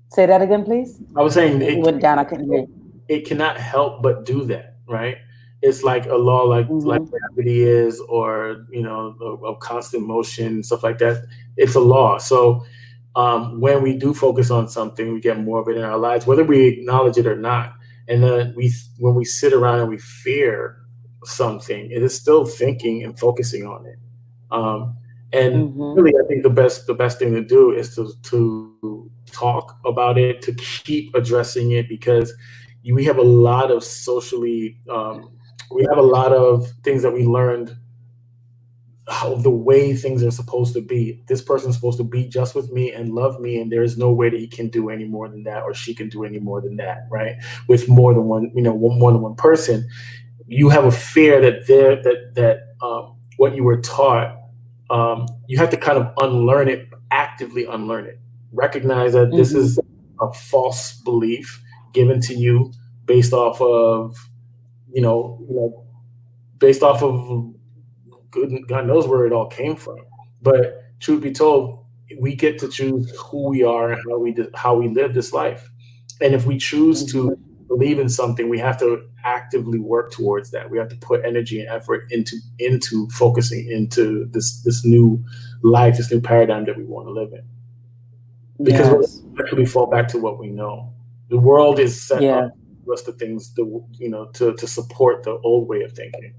say that again, please. I was saying You went down. I couldn't hear you. it cannot help but do that, right? It's like a law, like Mm-hmm. gravity is, or of constant motion, stuff like that. It's a law. So when we do focus on something, we get more of it in our lives, whether we acknowledge it or not. And then when we sit around and we fear something, it is still thinking and focusing on it. Um, and Mm-hmm. really, I think the best thing to do is to talk about it, to keep addressing it, because we have a lot of socially, we have a lot of things that we learned how the way things are supposed to be. This person's supposed to be just with me and love me, and there is no way that he can do any more than that, or she can do any more than that, right? With more than one, more than one person, you have a fear that what you were taught, you have to kind of unlearn it, actively unlearn it. Recognize that this Mm-hmm. is a false belief given to you based off of, you know, you know, based off of God knows where it all came from. But truth be told, we get to choose who we are and how we live this life. And if we choose Mm-hmm. to believe in something, we have to actively work towards that. We have to put energy and effort into focusing into this new life, this new paradigm that we want to live in. Because we'll Yes. actually fall back to what we know. The world is set up Yeah. for us the things to support the old way of thinking.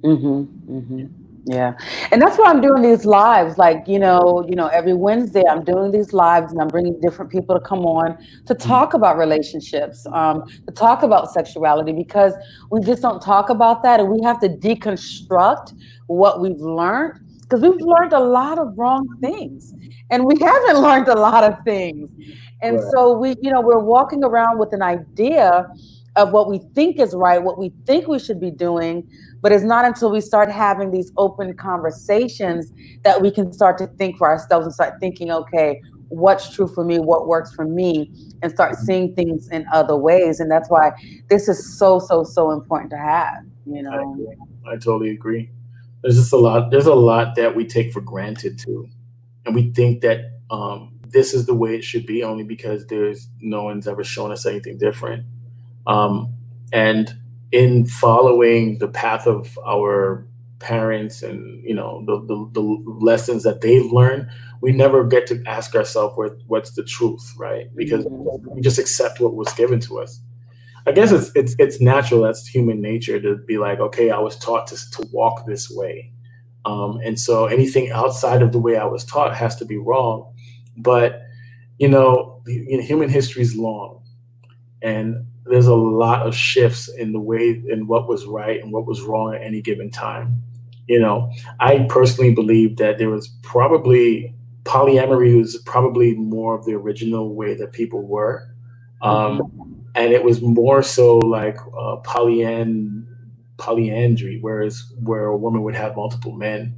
Mm-hmm. Mm-hmm. Yeah. And that's why I'm doing these lives. Like, every Wednesday I'm doing these lives and I'm bringing different people to come on to talk about relationships, to talk about sexuality, because we just don't talk about that. And we have to deconstruct what we've learned, because we've learned a lot of wrong things and we haven't learned a lot of things. And Right. so we're walking around with an idea of what we think is right, what we think we should be doing, but it's not until we start having these open conversations that we can start to think for ourselves and start thinking, okay, what's true for me, what works for me, and start seeing things in other ways. And that's why this is so, so, so important to have. I agree. I totally agree. There's a lot that we take for granted too, and we think that this is the way it should be only because there's no one's ever shown us anything different. Um, and in following the path of our parents and the lessons that they've learned, we never get to ask ourselves what's the truth, right? Because Mm-hmm. we just accept what was given to us. I guess it's natural. That's human nature to be like, okay, I was taught to walk this way, and so anything outside of the way I was taught has to be wrong. But human history is long, and there's a lot of shifts in the way in what was right and what was wrong at any given time. I personally believe that there was probably polyamory was probably more of the original way that people were. Mm-hmm. And it was more so like polyandry, where a woman would have multiple men,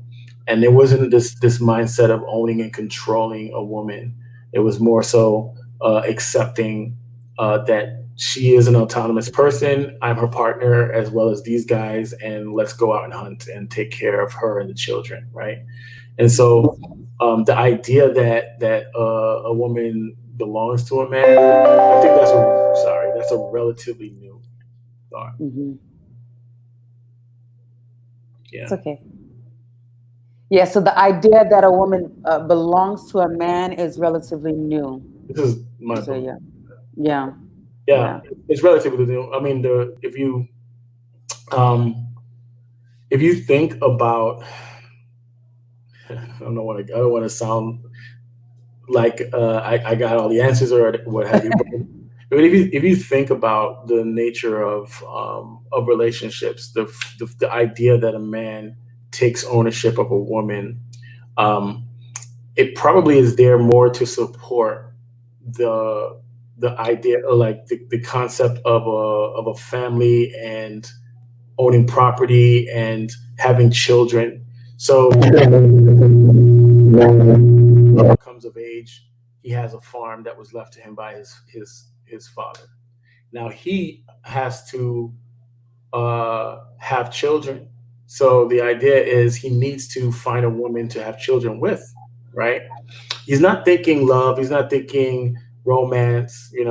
and there wasn't this mindset of owning and controlling a woman. It was more so accepting that she is an autonomous person. I'm her partner as well as these guys, and let's go out and hunt and take care of her and the children, right? And so Mm-hmm. The idea that a woman belongs to a man, I think that's a relatively new thought. Hmm. It's Yeah, okay. Yeah, so the idea that a woman belongs to a man is relatively new. this is my So belief. yeah, yeah, Yeah, yeah. it's relatively new. I mean, um, if you think about, I don't want to sound like I got all the answers or what have you. But if you think about the nature of relationships, the idea that a man takes ownership of a woman, um, it probably is there more to support the idea, or like the concept of a family and owning property and having children. So comes of age, he has a farm that was left to him by his father. Now he has to have children. So the idea is he needs to find a woman to have children with, right? He's not thinking love. He's not thinking romance. He's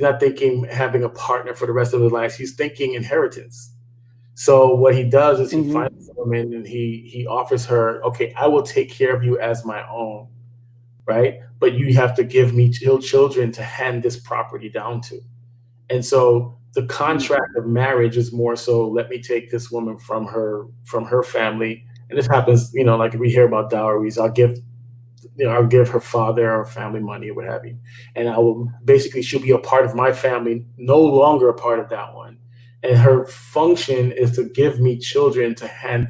not thinking having a partner for the rest of his life. He's thinking inheritance. So what he does is he Hmm. finds a woman and he offers her, okay, I will take care of you as my own, right? But you have to give me children to hand this property down to. And so the contract of marriage is more so, let me take this woman from her family. And this happens, like we hear about dowries. I'll give her father or family money or what have you. And I will basically, she'll be a part of my family, no longer a part of that one. And her function is to give me children to hand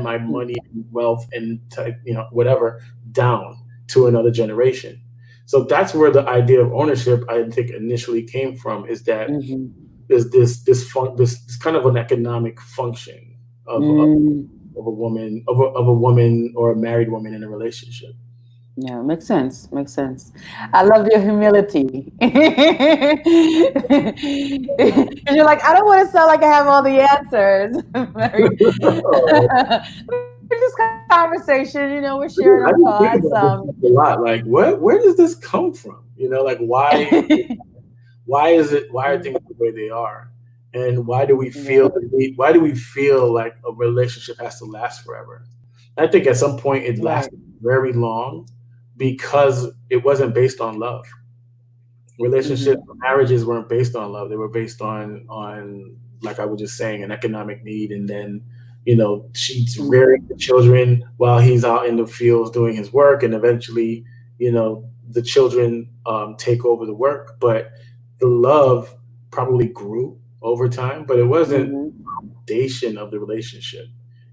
my money and wealth and whatever down to another generation. So that's where the idea of ownership, I think, initially came from, is that Hmm. there's this kind of an economic function Mm. of a woman or a married woman in a relationship. Yeah, makes sense. Makes sense. I love your humility. 'Cause you're like, I don't want to sound like I have all the answers. Very, just conversation. We're sharing I our do think thoughts. about this stuff a lot. Like, where does this come from? Like why are things the way they are, and why do we Yeah. feel the need? Why do we feel like a relationship has to last forever? I think at some point it Right. lasted very long because it wasn't based on love. Relationships, Hmm. marriages weren't based on love. They were based on, like I was just saying, an economic need. And then she's rearing the children while he's out in the fields doing his work, and eventually the children take over the work. But the love probably grew over time, but it wasn't Hmm. the foundation of the relationship.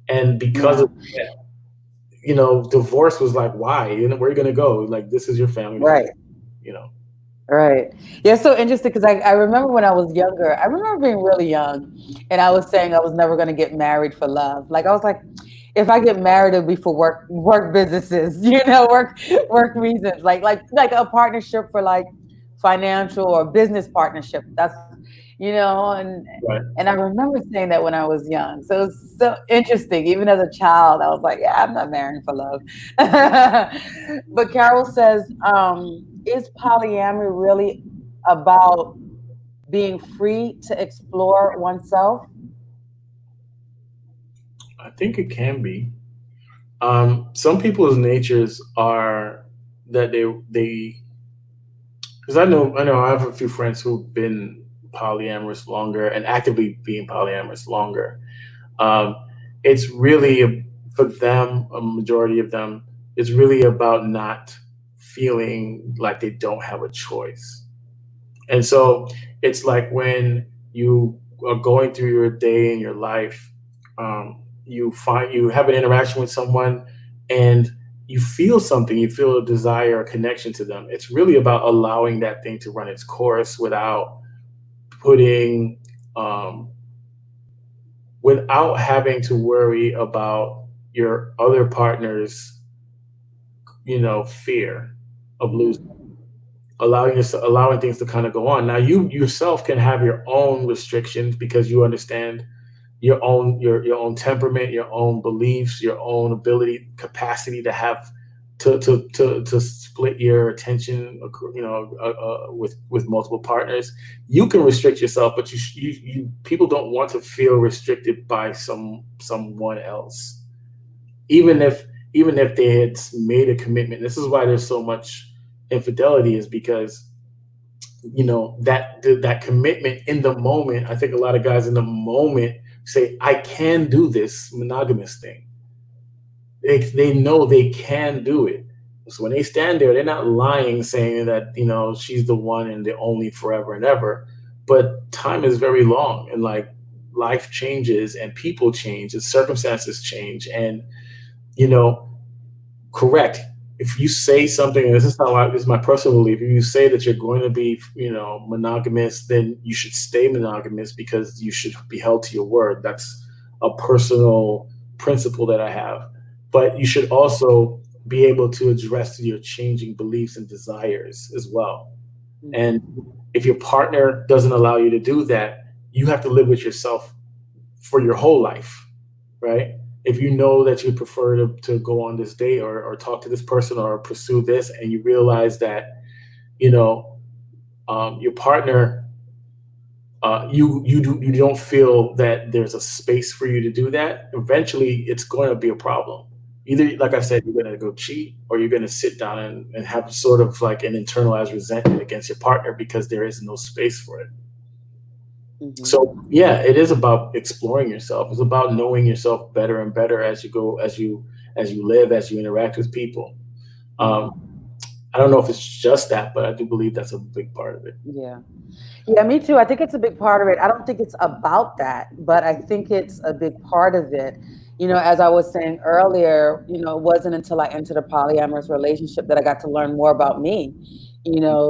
And because Yeah. of that, divorce was like, why? Where are you gonna go? Like, this is your family, this is Right. you know Right. Yeah, so interesting because I remember when I was younger, I remember being really young and I was saying I was never going to get married for love. Like I was like, if I get married, it'll be for work businesses, work reasons, like a partnership for like financial or business partnership. That's right. and I remember saying that when I was young. So it's so interesting. Even as a child, I was like, yeah, I'm not marrying for love. But Carol says, is polyamory really about being free to explore oneself? I think it can be. Some people's natures are that they because I know I have a few friends who've been polyamorous longer and actively being polyamorous longer. Um, it's really for them, a majority of them, it's really about not feeling like they don't have a choice. And so it's like when you are going through your day in your life, you have an interaction with someone and you feel something, you feel a desire or connection to them. It's really about allowing that thing to run its course putting, um, without having to worry about your other partner's, fear of losing, allowing things to kind of go on. Now you yourself can have your own restrictions because you understand your own temperament, your own beliefs, your own ability capacity to have to split your attention, with multiple partners. You can restrict yourself, but you people don't want to feel restricted by someone else, even if they had made a commitment. This is why there's so much infidelity, is because that commitment in the moment. I think a lot of guys in the moment say, I can do this monogamous thing. They know they can do it. So when they stand there, they're not lying, saying that she's the one and the only forever and ever. But time is very long, and like life changes, and people change, and circumstances change, and correct. If you say something, and this is my personal belief, if you say that you're going to be, monogamous, then you should stay monogamous, because you should be held to your word. That's a personal principle that I have. But you should also be able to address your changing beliefs and desires as well. Mm-hmm. And if your partner doesn't allow you to do that, you have to live with yourself for your whole life, right? If you know that you prefer to go on this date, or talk to this person, or pursue this, and you realize that, your partner, you don't feel that there's a space for you to do that, eventually it's going to be a problem. Either, like I said, you're going to go cheat, or you're going to sit down and have sort of like an internalized resentment against your partner, because there is no space for it. Mm-hmm. So yeah, it is about exploring yourself. It's about knowing yourself better and better as you go, as you live, as you interact with people. I don't know if it's just that, but I do believe that's a big part of it. Yeah, me too. I think it's a big part of it. I don't think it's about that, but I think it's a big part of it. As I was saying earlier, it wasn't until I entered a polyamorous relationship that I got to learn more about me,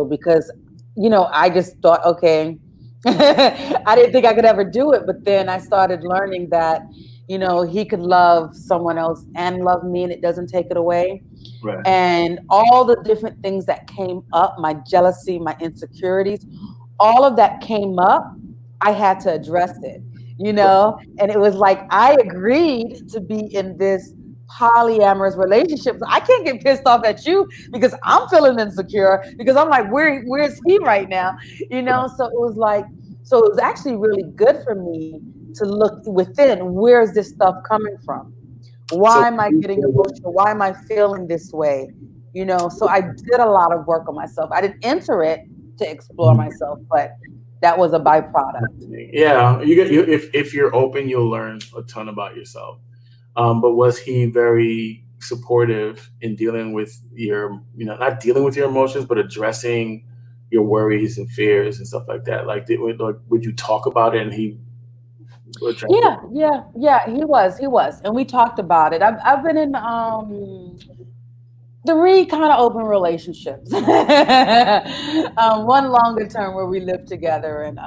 because, I just thought, okay, I didn't think I could ever do it. But then I started learning that, he could love someone else and love me, and it doesn't take it away. Right. And all the different things that came up, my jealousy, my insecurities, all of that came up. I had to address it, and it was like, I agreed to be in this polyamorous relationship. So I can't get pissed off at you because I'm feeling insecure, because I'm like, where's he right now? So it was like, so it was actually really good for me to look within. Where's this stuff coming from? Why am I getting emotional? Why am I feeling this way? So I did a lot of work on myself. I didn't enter it to explore myself, but that was a byproduct. Yeah, if you're open, you'll learn a ton about yourself. But was he very supportive in dealing with not dealing with your emotions, but addressing your worries and fears and stuff like that? Like, would you talk about it, and he? Yeah. He was, and we talked about it. I've been in 3 kind of open relationships. One longer term where we lived together, and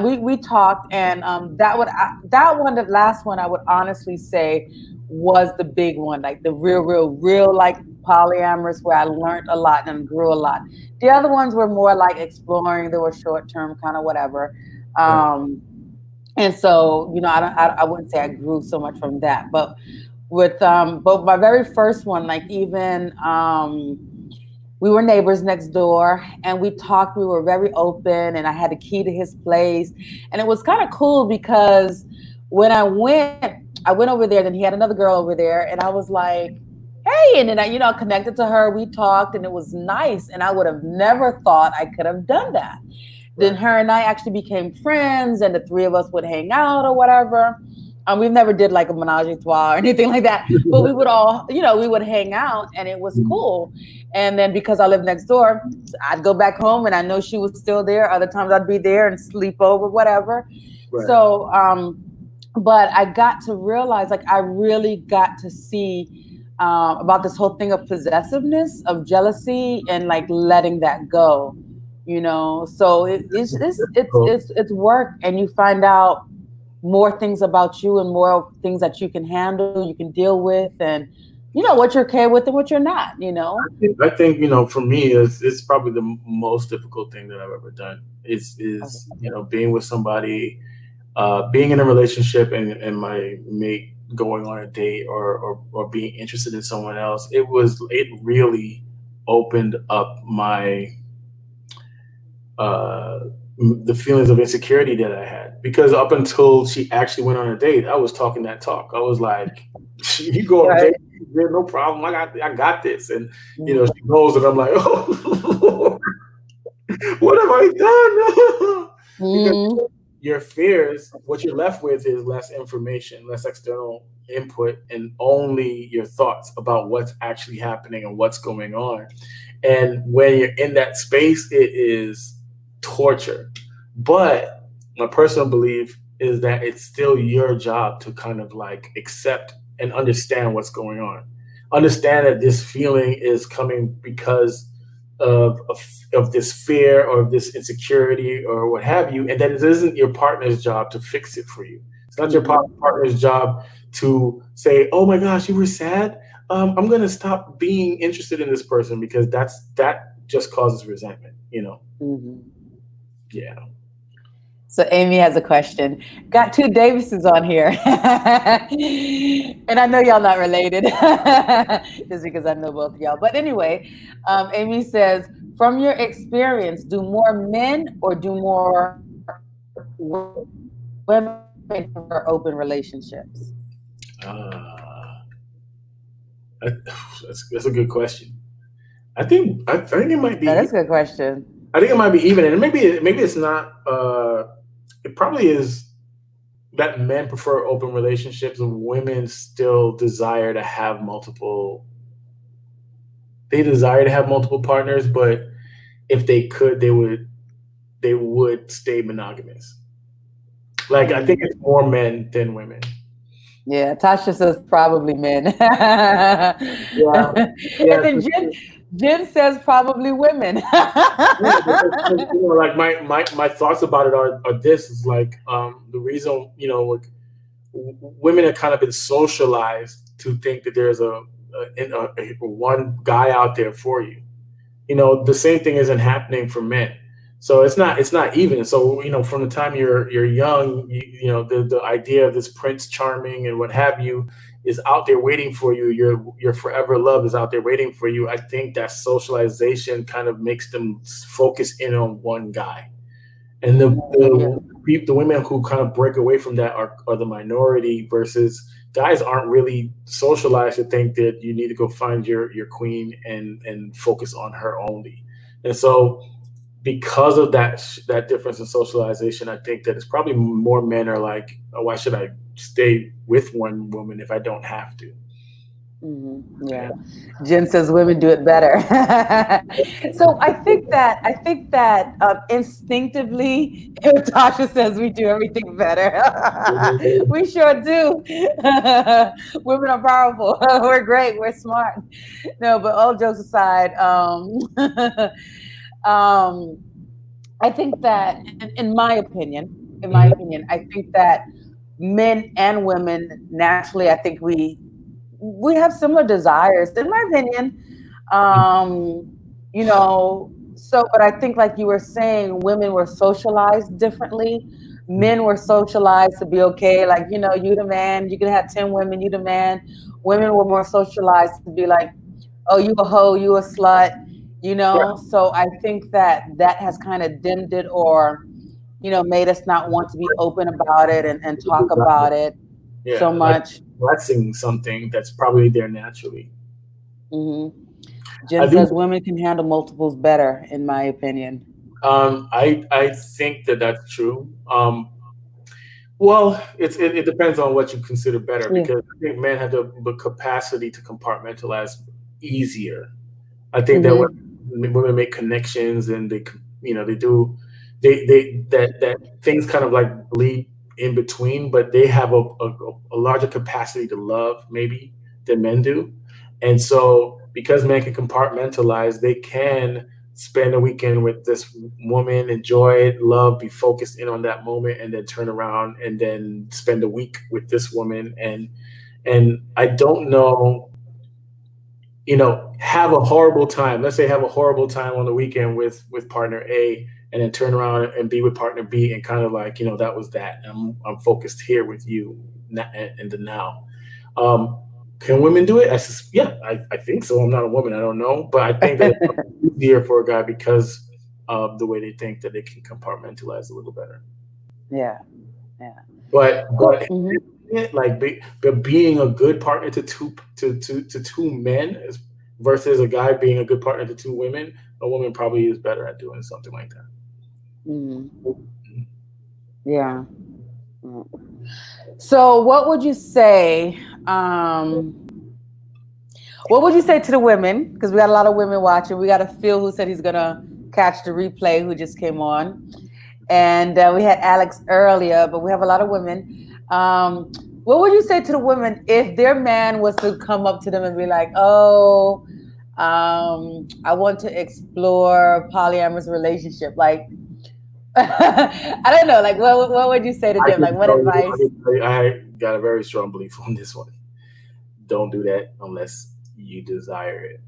we talked, and that one, the last one, I would honestly say was the big one, like the real like polyamorous, where I learned a lot and grew a lot. The other ones were more like exploring. They were short term, kind of whatever. And so, I wouldn't say I grew so much from that, but but my very first one, like even we were neighbors next door, and we talked. We were very open, and I had a key to his place, and it was kind of cool because when I went over there. Then he had another girl over there, and I was like, "Hey!" And then I connected to her. We talked, and it was nice. And I would have never thought I could have done that. Then her and I actually became friends, and the 3 of us would hang out or whatever. We've never did like a menage a trois or anything like that, but we would all, we would hang out, and it was cool. And then because I lived next door, I'd go back home, and I know she was still there. Other times I'd be there and sleep over, whatever. Right. So, but I got to realize, like, I really got to see about this whole thing of possessiveness, of jealousy, and like letting that go. So it's work, and you find out more things about you, and more things that you can handle, you can deal with, and what you're okay with and what you're not. I think for me, it's probably the most difficult thing that I've ever done. Is being with somebody, being in a relationship, and my mate going on a date or being interested in someone else, it really opened up my uh, the feelings of insecurity that I had, because up until she actually went on a date, I was talking that talk. I was like, "You go on a date, Right. there's no problem. I got this." And Mm-hmm. she goes, and I'm like, "Oh, what have I done?" Because Mm-hmm. your fears, what you're left with is less information, less external input, and only your thoughts about what's actually happening and what's going on. And when you're in that space, it is torture. But my personal belief is that it's still your job to kind of like accept and understand what's going on. Understand that this feeling is coming because of this fear or this insecurity or what have you, and that it isn't your partner's job to fix it for you. It's not your Mm-hmm. partner's job to say, "Oh my gosh, you were sad. I'm going to stop being interested in this person," because that just causes resentment. Mm-hmm. Yeah. So Amy has a question. Got two Davises on here. And I know y'all not related, just because I know both of y'all. But anyway, Amy says, from your experience, do more men or do more women prefer open relationships? Uh, I, that's a good question. I think it might That be. is a good question. I think it might be even, and maybe it's not. It probably is that men prefer open relationships and women still desire to have multiple. They desire to have multiple partners, but if they could, they would stay monogamous. Like, I think Mm. it's more men than women. Yeah, Tasha says probably men. Yeah, And yeah. then Jen says probably women. Yeah, because like my thoughts about it are this is like the reason like women have kind of been socialized to think that there's a one guy out there for you. The same thing isn't happening for men. So it's not even. So from the time you're young, the idea of this prince charming and what have you is out there waiting for you. Your forever love is out there waiting for you. I think that socialization kind of makes them focus in on one guy, and Yeah. the women who kind of break away from that are the minority, versus guys aren't really socialized to think that you need to go find your queen and focus on her only. And so because of that difference in socialization, I think that it's probably more men are like, "Oh, why should I stay with one woman if I don't have to?" Yeah. Jen says women do it better. So I think that instinctively, Tasha says we do everything better. We sure do. Women are powerful. We're great. We're smart. No, but all jokes aside, um, I think that, in my opinion, I think that men and women naturally, I think we have similar desires, in my opinion. Um, but I think, like you were saying, women were socialized differently. Men were socialized to be okay, like, you the man, you can have 10 women, you the man. Women were more socialized to be like, oh, you a hoe, you a slut, So I think that has kind of dimmed it, or made us not want to be open about it and talk about it so Yeah, like much. flexing something that's probably there naturally. hmm I Jen do. says women can handle multiples better, in my opinion. I think that that's true. Well, it depends on what you consider better, Yeah. because I think men have the capacity to compartmentalize easier. I think that hmm when women make connections and they do, they that things kind of like bleed in between, but they have a larger capacity to love maybe than men do. And so because men can compartmentalize, they can spend a weekend with this woman, enjoy it, love, be focused in on that moment, and then turn around and then spend a week with this woman. And I don't know, have a horrible time. Let's say have a horrible time on the weekend with partner A, and then turn around and be with partner B, and kind of like, that was that. I'm focused here with you in the now. Um, can women do it? Yeah, I think so. I'm not a woman. I don't know, but I think that it's easier for a guy because of the way they think that they can compartmentalize a little better. Yeah, yeah. But Well, mhm. but being a good partner to two men versus a guy being a good partner to two women, a woman probably is better at doing something like that. Mhm. Yeah. Mm. So, what would you say? What would you say to the women? Because we got a lot of women watching. We got a Phil who said he's gonna catch the replay, who just came on, and we had Alex earlier, but we have a lot of women. What would you say to the women if their man was to come up to them and be like, "Oh, I want to explore polyamorous relationship"? Like, I don't know. Like, what would you say to I them? Like, can what tell you, advice? I got a very strong belief on this one. Don't do that unless you desire it.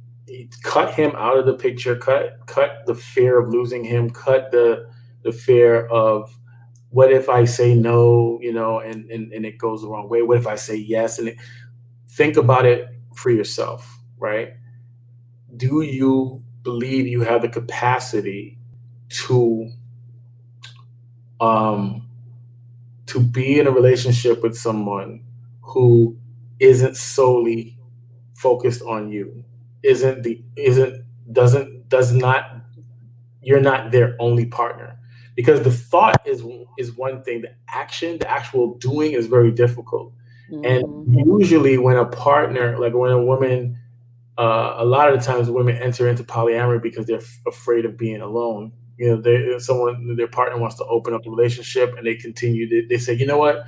Cut him out of the picture. Cut the fear of losing him. Cut the fear of what if I say no, and it goes the wrong way. What if I say yes? Think about it for yourself, right? Do you believe you have the capacity to um, to be in a relationship with someone who isn't solely focused on you, isn't the isn't does not you're not their only partner, because the thought is one thing, the action, the actual doing is very difficult. And Mm-hmm. usually when a partner, like when a woman, a lot of the times women enter into polyamory because they're afraid of being alone. Someone, their partner wants to open up the relationship, and they continue. They say, you know what,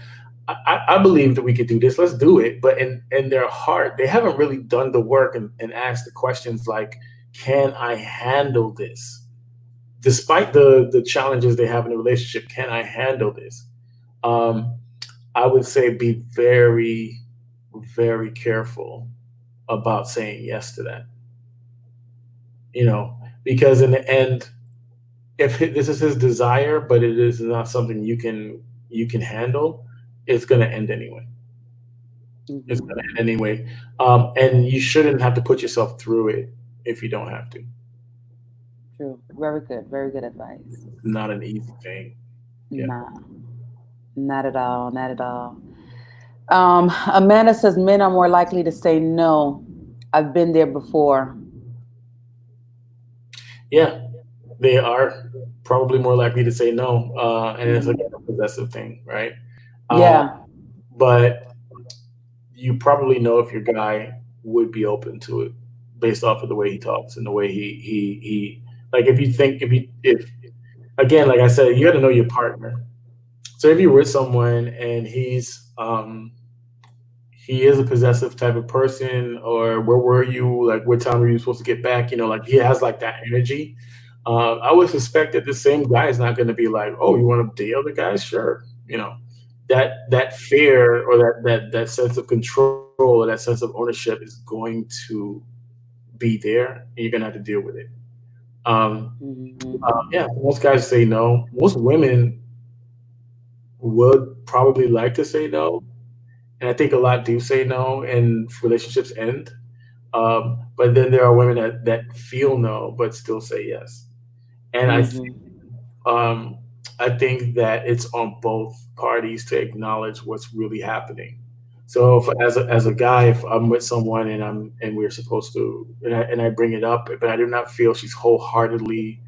I believe that we could do this. Let's do it. But in their heart, they haven't really done the work and asked the questions like, can I handle this? Despite the challenges they have in the relationship, can I handle this? Um, I would say be very, very careful about saying yes to that. Because in the end, if this is his desire, but it is not something you can handle, it's going to end anyway. It's Mm-hmm. going to end anyway, and you shouldn't have to put yourself through it if you don't have to. True. Very good. Very good advice. It's not an easy thing. Yeah. Nah, not at all. Not at all. Amanda says men are more likely to say no. I've been there before. Yeah, they are probably more likely to say no, and it's Hmm. again a possessive thing, right? Uh, Yeah. but you probably know if your guy would be open to it based off of the way he talks and the way he like, if you think, if again, like I said, you got to know your partner. So if you're with someone and he is a possessive type of person, or where were you, like what time were you supposed to get back, like he has like that energy. I would suspect that the same guy is not going to be like, oh, you want to date other guys, sure. That fear, or that sense of control, or that sense of ownership is going to be there, and you're going to have to deal with it. Yeah, most guys say no. Most women would probably like to say no, and I think a lot do say no, and relationships end. But then there are women that feel no but still say yes, and Mm-hmm. um, I think that it's on both parties to acknowledge what's really happening. So, as a guy, if I'm with someone and we're supposed to, and I bring it up, but I do not feel she's wholeheartedly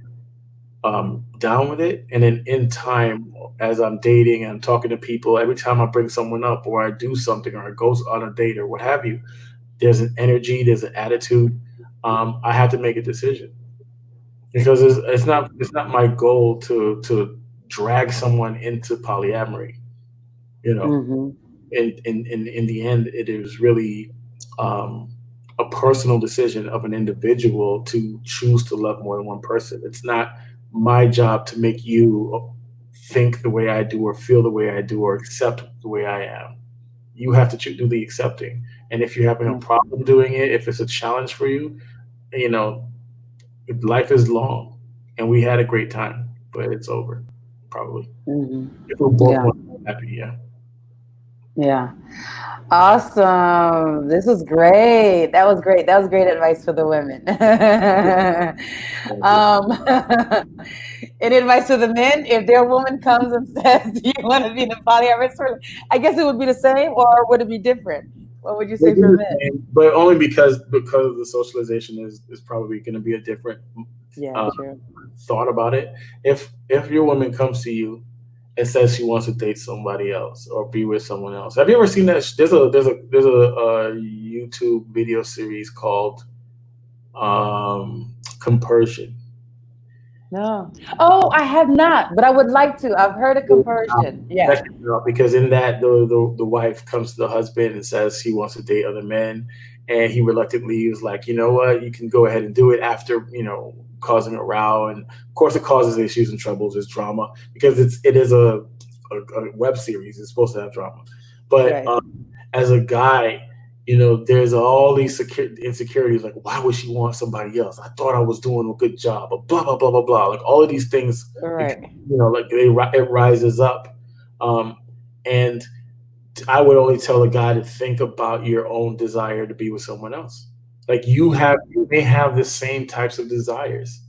down with it, and then in time, as I'm dating and I'm talking to people, every time I bring someone up, or I do something, or I go on a date, or what have you, there's an energy, there's an attitude. I have to make a decision, because it's not my goal to drag someone into polyamory. You know, Mm-hmm. in the end, it is really um, a personal decision of an individual to choose to love more than one person. It's not my job to make you think the way I do, or feel the way I do, or accept the way I am. You have to do the accepting. And if you're having a Yeah. problem doing it, if it's a challenge for you, you know, life is long, and we had a great time, but it's over, probably. Mm-hmm. If we both Yeah. want to be happy, yeah. Yeah. Awesome. This was great. That was great. That was great advice for the women. Any advice for the men? If their woman comes and says, "Do you want to be in a polyamorous relationship?" I guess it would be the same, or would it be different? What would you They say do for the men? same, but only because the socialization is probably going to be a different Yeah, uh, true. thought about it. If your woman comes to you and says she wants to date somebody else or be with someone else, have you ever seen that? There's a YouTube video series called Compersion. No. Oh, I have not, but I would like to. I've heard of compersion. Yeah. Check it out, because in that the wife comes to the husband and says he wants to date other men, and he reluctantly is like, you know what, you can go ahead and do it after causing a row, and of course it causes issues and troubles, there's drama because it is a web series. It's supposed to have drama, but Right. as a guy, there's all these insecurities. Like, why would she want somebody else? I thought I was doing a good job. Or blah blah blah blah blah. Like all of these things, like, Right. like it rises up. Um, and I would only tell a guy to think about your own desire to be with someone else. Like you may have the same types of desires.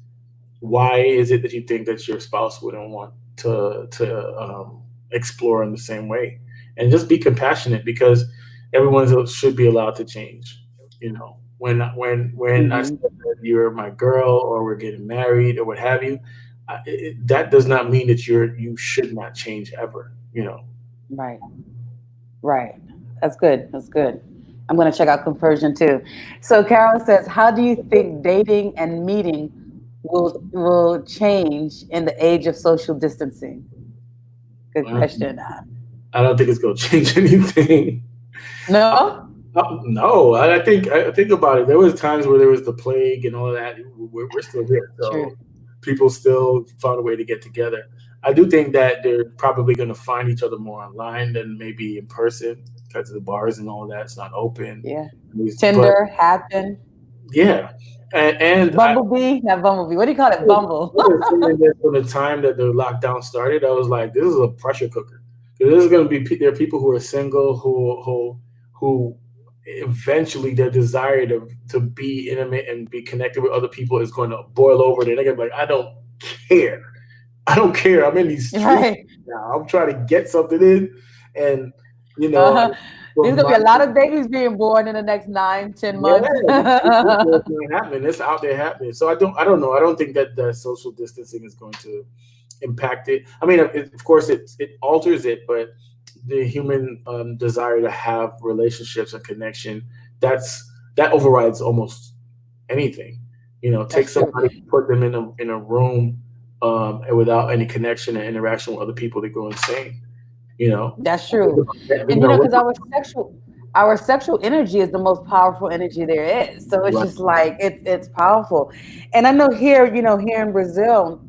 Why is it that you think that your spouse wouldn't want to explore in the same way? And just be compassionate, because everyone should be allowed to change. When I said Hmm. that you're my girl or we're getting married or what have you, that does not mean that you should not change ever. Right. Right. That's good. That's good. I'm going to check out Conversion too. So Carol says, "How do you think dating and meeting will change in the age of social distancing?" Good Uh, question. I don't think it's going to change anything. No. No, I think about it. There was times where there was the plague and all of that. We're still here, True. so people still found a way to get together. I do think that they're probably going to find each other more online than maybe in person, because the bars and all of that's not open. Yeah. But Tinder, Happen, yeah, and I Bumblebee, not Bumblebee. What do you call it? was Bumble. saying that from the time that the lockdown started, I was like, this is a pressure cooker. 'Cause this is going to be there are people who are single who eventually their desire to be intimate and be connected with other people is going to boil over. And they're going to be like, care. I don't care. I'm in these streets Right. now. I'm trying to get something in, and you know, Uh-huh. for There's gonna be my a lot of babies being born in the next 9, 10 yeah, months. it's not happening. It's out there happening. So I don't know. I don't think that the social distancing is going to impact it. I mean, of course, it alters it, but the human desire to have relationships and connection, that overrides almost anything. Take That's true. somebody, put them in a room, and without any connection and interaction with other people, they go insane. You know, That's true. And because our sexual energy is the most powerful energy there is. So it's right. just like it's powerful. And I know here in Brazil,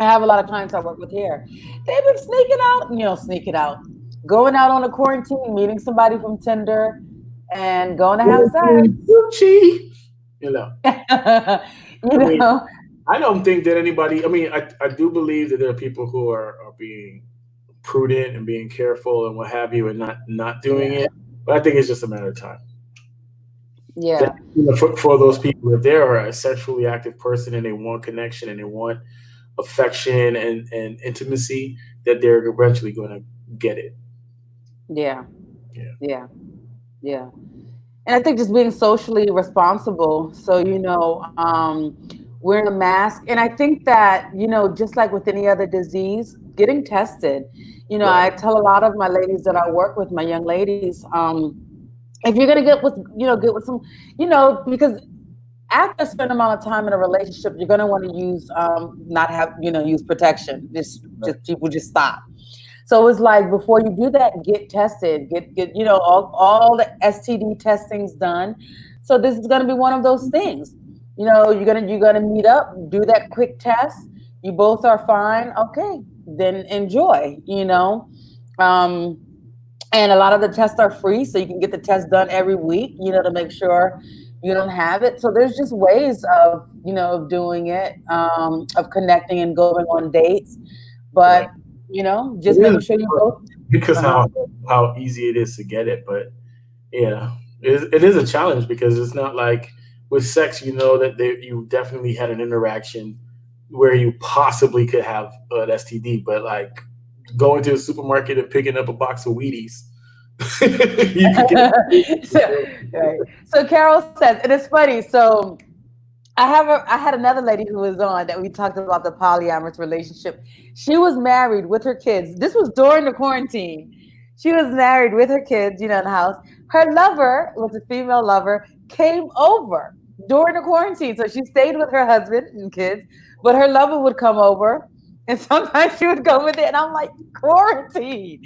I have a lot of clients I work with here. They've been sneaking out, going out on a quarantine, meeting somebody from Tinder, and going to have sex. Gucci. You know, you I mean, know, I don't think that anybody. I mean, I do believe that there are people who are being prudent and being careful and what have you, and not doing yeah, it. But I think it's just a matter of time. That, yeah, for those people, if they are a sexually active person and they want connection and they want affection and intimacy, that they're eventually going to get it. yeah, Yeah. yeah, yeah. And I think just being socially responsible. So, wearing a mask. And I think that, just like with any other disease, getting tested. Right. I tell a lot of my ladies that I work with, my young ladies, if you're gonna get with some, because after a certain amount of time in a relationship, you're gonna want to use not have, use protection. Just people just stop. So it's like before you do that, get tested, get all the STD testings done. So this is going to be one of those things. You're gonna meet up, do that quick test. You both are fine. Okay, then enjoy. Um, and a lot of the tests are free, so you can get the test done every week. To make sure you don't have it. So there's just ways of doing it, of connecting and going on dates, but Right. just It is. making sure you both. because Uh-huh. how easy it is to get it. But yeah, it is a challenge because it's not like with sex, you know that you definitely had an interaction where you possibly could have an STD, but like going to a supermarket and picking up a box of Wheaties, you could get. so, right. So Carol says, and it's funny. So I had another lady who was on that we talked about the polyamorous relationship. She was married with her kids. This was during the quarantine. She was married with her kids, in the house. Her lover was a female lover, came over during the quarantine. So she stayed with her husband and kids, but her lover would come over. And sometimes she would go with it. And I'm like, quarantine.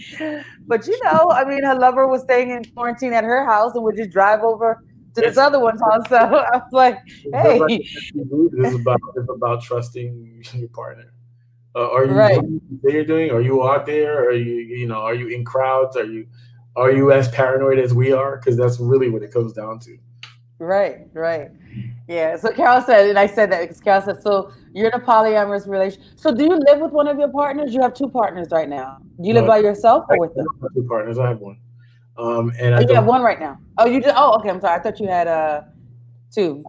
But I mean, her lover was staying in quarantine at her house and would just drive over to this It's other one's house. So I was like, just like hey, this is about trusting your partner. Are you right, doing what you're doing? Are you out there? Are you in crowds? Are you as paranoid as we are? Because that's really what it comes down to. right, right. Yeah. So Carol said, and I said that because Carol said, so you're in a polyamorous relationship. So do you live with one of your partners? You have two partners right now. Do you live No, by yourself I or with them? don't have two partners. I have one, and Oh, I you have don't. one right now. Oh, you did. Oh, okay. I'm sorry. I thought you had two.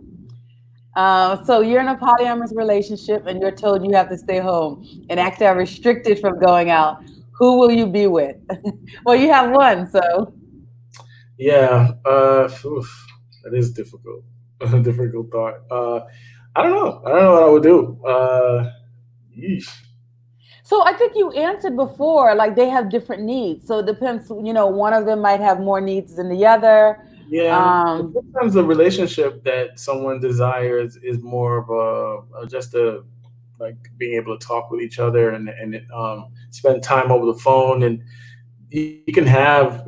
So you're in a polyamorous relationship and you're told you have to stay home and actually are restricted from going out. Who will you be with? Well, you have one, so Yeah, that is difficult. A difficult thought. I don't know. I don't know what I would do. Yeesh. so I think you answered before, like they have different needs. So it depends, one of them might have more needs than the other. Yeah, but Um, sometimes the relationship that someone desires is more of just a like being able to talk with each other and spend time over the phone, and you can have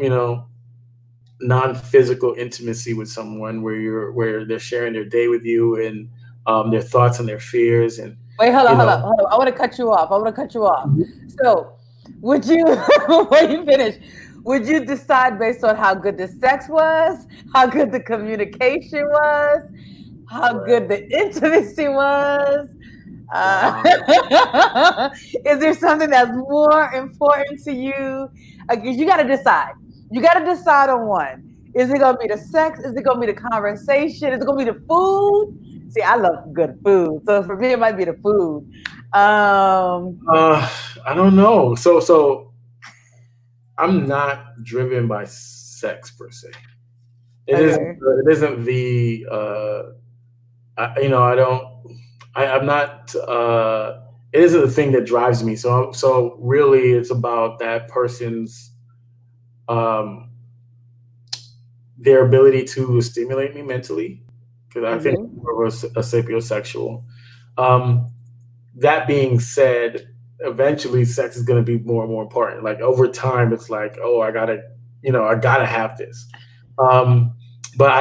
non-physical intimacy with someone where they're sharing their day with you and their thoughts and their fears and Wait, hold on, you hold on, know. hold on. I want to cut you off. I want to cut you off. So, would you, when you finish, would you decide based on how good the sex was, how good the communication was, how good the intimacy was? Uh, Wow. is there something that's more important to you? Because you got to decide. You got to decide on one. Is it going to be the sex? Is it going to be the conversation? Is it going to be the food? See, I love good food. So for me, it might be the food. Um, Uh, I don't know. So I'm not driven by sex per se. It isn't. okay. It isn't the. I don't. I'm not. It isn't the thing that drives me. So really, it's about that person's um, their ability to stimulate me mentally, because I think Mm-hmm. I'm more of a sapiosexual. Um, that being said, eventually sex is going to be more and more important. Like over time, it's like, oh, I gotta have this. Um, but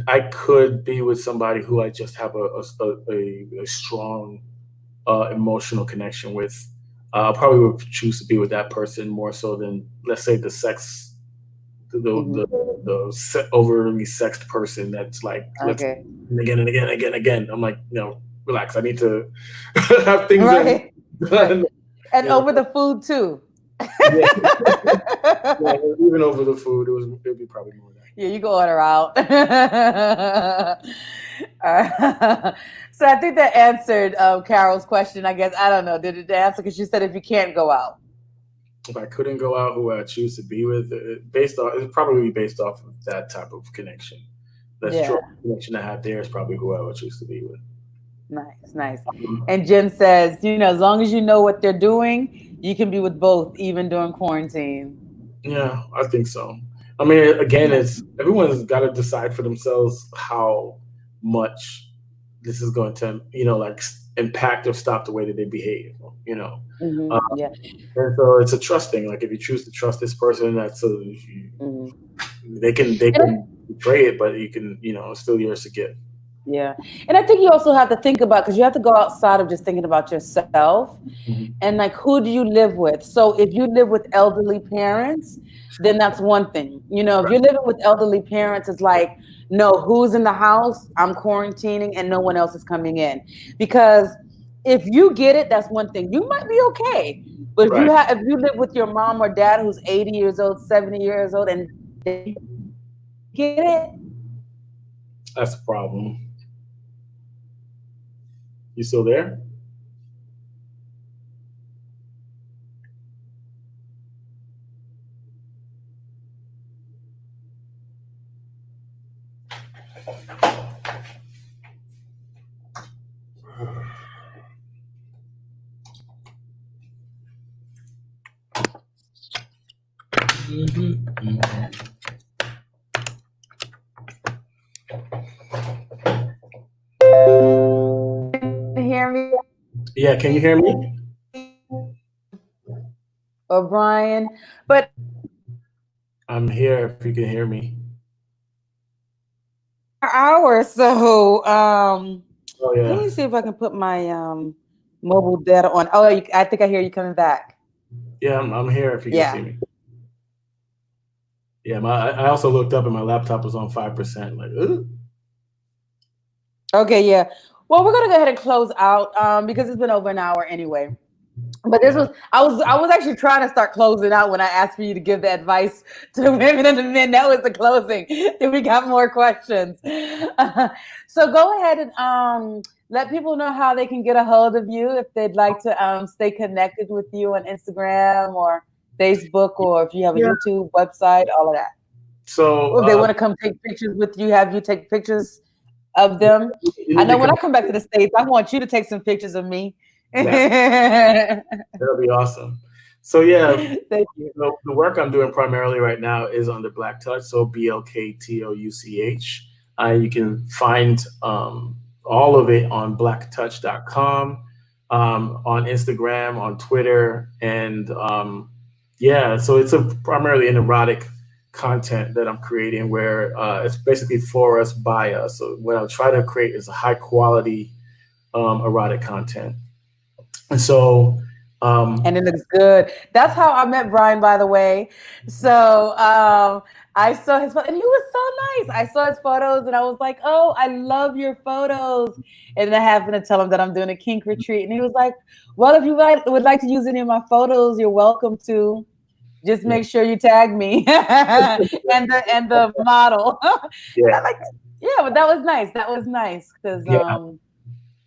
I could be with somebody who I just have a strong emotional connection with. Probably would choose to be with that person more so than, let's say, the sex, Mm-hmm. overly sexed person that's like, let's Okay. again and again and again and again. I'm like, relax. I need to have things that Right. need Right. done. And You know, over the food too. yeah, yeah. Even over the food, it'd be probably more of that. Yeah, you can order out. So I think that answered Carol's question. I guess I don't know. Did it answer? Because she said if you can't go out. If I couldn't go out, who I choose to be with, it'd probably be based off of that type of connection. That Yeah, strong connection I have there is probably who I would choose to be with. nice, nice. Um, And Jen says, as long as you know what they're doing, you can be with both, even during quarantine. yeah, I think so. I mean, again, Yeah. it's everyone's got to decide for themselves how much this is going to, like impact or stop the way that they behave. You know, uh, Yeah. and so it's a trust thing. Like if you choose to trust this person, hmm they And can betray it, but you can, it's still yours to give. yeah. And I think you also have to think about, because you have to go outside of just thinking about yourself Mhm. and like who do you live with. So if you live with elderly parents, then that's one thing. If you're living with elderly parents, it's like, no, who's in the house? I'm quarantining and no one else is coming in. Because if you get it, that's one thing. You might be okay. But Right. if you live with your mom or dad who's 80 years old, 70 years old, and they get it, That's the problem. You still there? can you hear me? Yeah, can you hear me? Or Brian. But I'm here if you can hear me. hour. So Oh let yeah. me see if I can put my mobile data on. Oh, I think I hear you coming back. Yeah, I'm here if you can see Yeah. me. Yeah, I also looked up and my laptop was on 5%. Like, ooh. Okay, yeah. Well, we're gonna go ahead and close out because it's been over an hour anyway. But this Yeah. was I was actually trying to start closing out when I asked for you to give the advice to the women and the men. That was the closing. Then we got more questions. So go ahead and let people know how they can get a hold of you if they'd like to stay connected with you on Instagram or Facebook, or if you have a Yeah. YouTube website, all of that. So Or if they want to come take pictures with you, have you take pictures of them. you I need know to when come. I come back to the States, I want you to take some pictures of me. That's Thank That'll be awesome. So yeah, you. the work I'm doing primarily right now is under Blktouch, so Blktouch. You can find all of it on blacktouch.com, on Instagram, on Twitter, and yeah, so it's a primarily an erotic content that I'm creating where it's basically for us by us. So what I'll try to create is a high quality erotic content, and so. And Um, it looks good. That's how I met Brian, by the way. So I saw his photo, and he was so nice. I saw his photos, and I was like, "Oh, I love your photos." And I happened to tell him that I'm doing a kink retreat, and he was like, "Well, if you would like to use any of my photos, you're welcome to. Just yeah, make sure you tag me and the model." And yeah, I'm like, "Yeah, but that was nice. That was nice because yeah.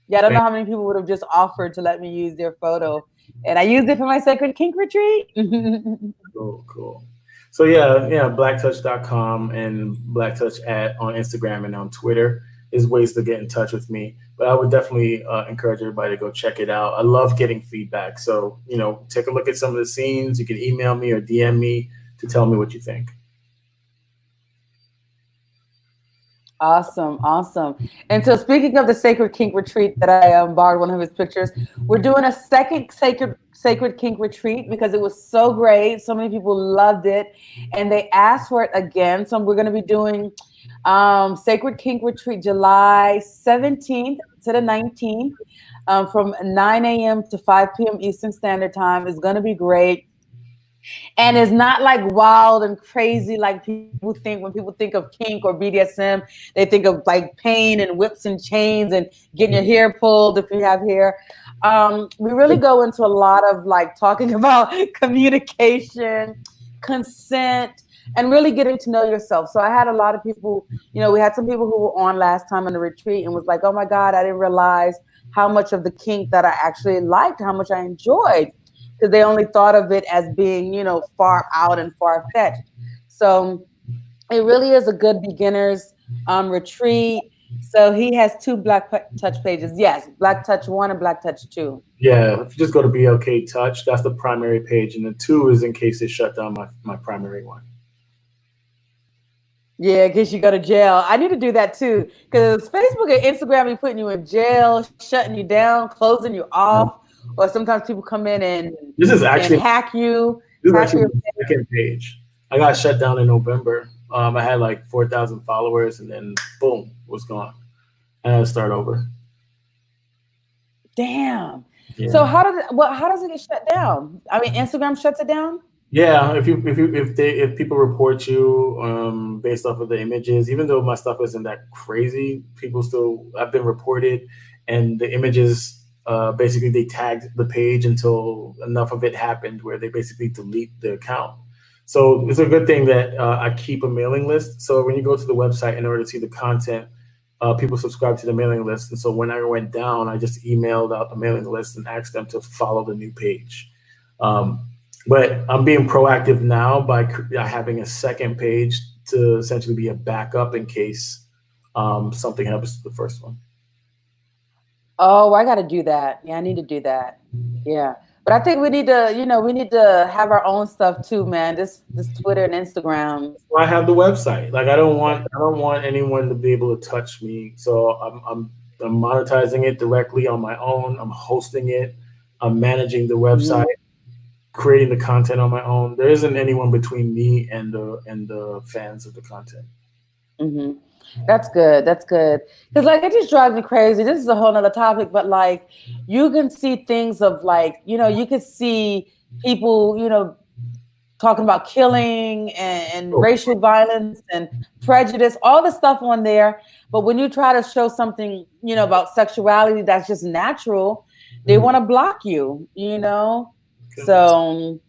yeah, I don't know Thank how many people would have just offered to let me use their photo." And I used it for my sacred kink retreat. Cool, cool. So yeah, blacktouch.com and blacktouch at on Instagram and on Twitter is ways to get in touch with me. But I would definitely encourage everybody to go check it out. I love getting feedback. So, take a look at some of the scenes. You can email me or DM me to tell me what you think. Awesome, awesome. And so, speaking of the sacred kink retreat that I borrowed one of his pictures, we're doing a second sacred kink retreat because it was so great. So many people loved it, and they asked for it again. So we're going to be doing sacred kink retreat July 17th to the 19th, from 9 a.m. to 5 p.m. Eastern Standard Time. It's going to be great. And it's not like wild and crazy like people think. When people think of kink or BDSM, they think of like pain and whips and chains and getting your hair pulled if you have hair. We really go into a lot of like talking about communication, consent, and really getting to know yourself. So I had a lot of people, we had some people who were on last time on the retreat and was like, "Oh my God, I didn't realize how much of the kink that I actually liked, how much I enjoyed," because they only thought of it as being, far out and far fetched. So it really is a good beginners retreat. So he has two Black Touch pages. Yes, Black Touch 1 and Black Touch 2. Yeah, if you just go to BLK Touch, that's the primary page, and the two is in case they shut down my primary one. Yeah, in case you go to jail. I need to do that too. Because Facebook and Instagram be putting you in jail, shutting you down, closing you off. Or sometimes people come in This is and actually This is hack actually your. my second page. I got shut down in November. I had like 4,000 followers, and then boom, was gone. I had to start over. Damn. So Yeah, how does it get shut down? I mean, Instagram shuts it down? yeah. If people report you based off of the images, even though my stuff isn't that crazy, people still I've been reported, and the images. basically they tagged the page until enough of it happened where they basically delete the account. So it's a good thing that I keep a mailing list. So when you go to the website, in order to see the content, people subscribe to the mailing list. And so when I went down, I just emailed out the mailing list and asked them to follow the new page. But I'm being proactive now by having a second page to essentially be a backup in case something happens to the first one. Oh, I got to do that. Yeah, I need to do that. Yeah. But I think we need to, we need to have our own stuff too, man. This Twitter and Instagram. I have the website. Like I don't want anyone to be able to touch me. So I'm monetizing it directly on my own. I'm hosting it. I'm managing the website, creating the content on my own. There isn't anyone between me and the fans of the content. Mm-hmm. That's good. That's good. Because like it just drives me crazy. This is a whole nother topic, but like you can see things of like, you could see people, talking about killing and racial violence and prejudice, all the stuff on there. But when you try to show something, about sexuality that's just natural, they want to block you, So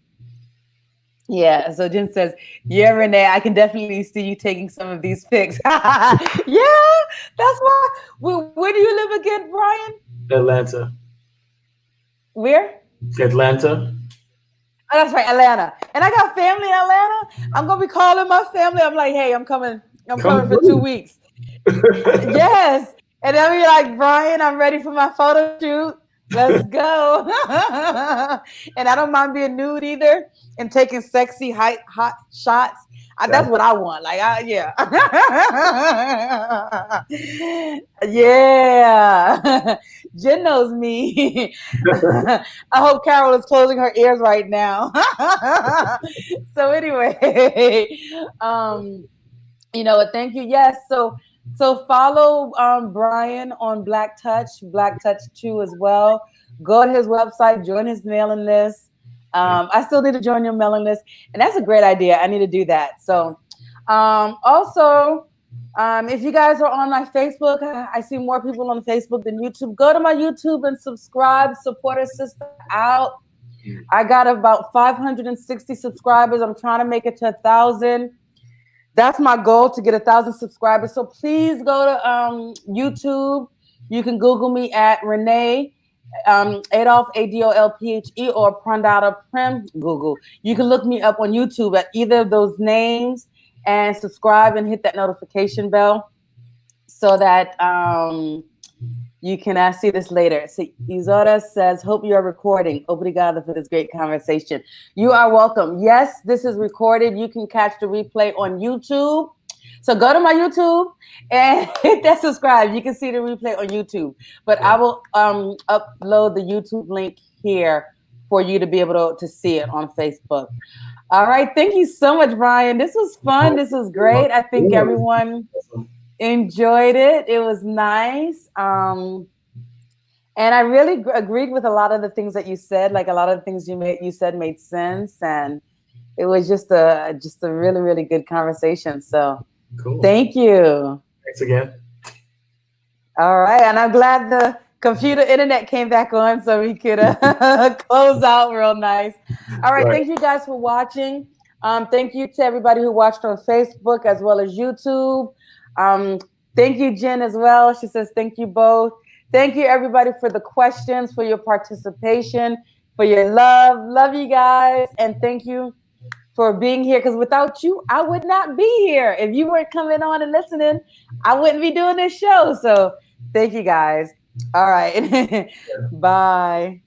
yeah, so Jen says, yeah, Renee, I can definitely see you taking some of these pics. Yeah, that's why. Where do you live again, Brian? Atlanta. Where? Atlanta. Oh, that's right, Atlanta. And I got family in Atlanta. I'm going to be calling my family. I'm like, hey, I'm coming for 2 weeks. Yes. And they'll be like, Brian, I'm ready for my photo shoot. Let's go. And I don't mind being nude either and taking sexy, hot shots. That's what I want. Like, yeah. Yeah. Jen knows me. I hope Carol is closing her ears right now. So anyway, thank you. Yes. So follow Brian on Blktouch 2 as well. Go to his website, join his mailing list. I still need to join your mailing list. And that's a great idea. I need to do that. So also, if you guys are on my Facebook, I see more people on Facebook than YouTube. Go to my YouTube and subscribe, support a sister out. I got about 560 subscribers. I'm trying to make it to 1,000. That's my goal, to get 1,000 subscribers. So please go to YouTube. You can Google me at Renee Adolf ADOLPHE or Prandata Prim. Google. You can look me up on YouTube at either of those names and subscribe and hit that notification bell so that you can see this later. So Izora says, hope you are recording. Obrigada for this great conversation. You are welcome. Yes, this is recorded. You can catch the replay on YouTube. So go to my YouTube and hit that subscribe. You can see the replay on YouTube. But I will upload the YouTube link here for you to be able to see it on Facebook. All right. Thank you so much, Brian. This was fun. This was great. I think everyone enjoyed it. It was nice. And I really agreed with a lot of the things that you said. Like a lot of the things you said made sense. And it was just a really, really good conversation. So cool. Thank you. Thanks again. All right. And I'm glad the computer internet came back on so we could close out real nice. All right. Thank you guys for watching. Thank you to everybody who watched on Facebook as well as YouTube. Thank you, Jen, as well. She says, thank you both. Thank you, everybody, for the questions, for your participation, for your love. Love you guys. And thank you for being here, because without you, I would not be here. If you weren't coming on and listening, I wouldn't be doing this show. So thank you, guys. All right. Bye.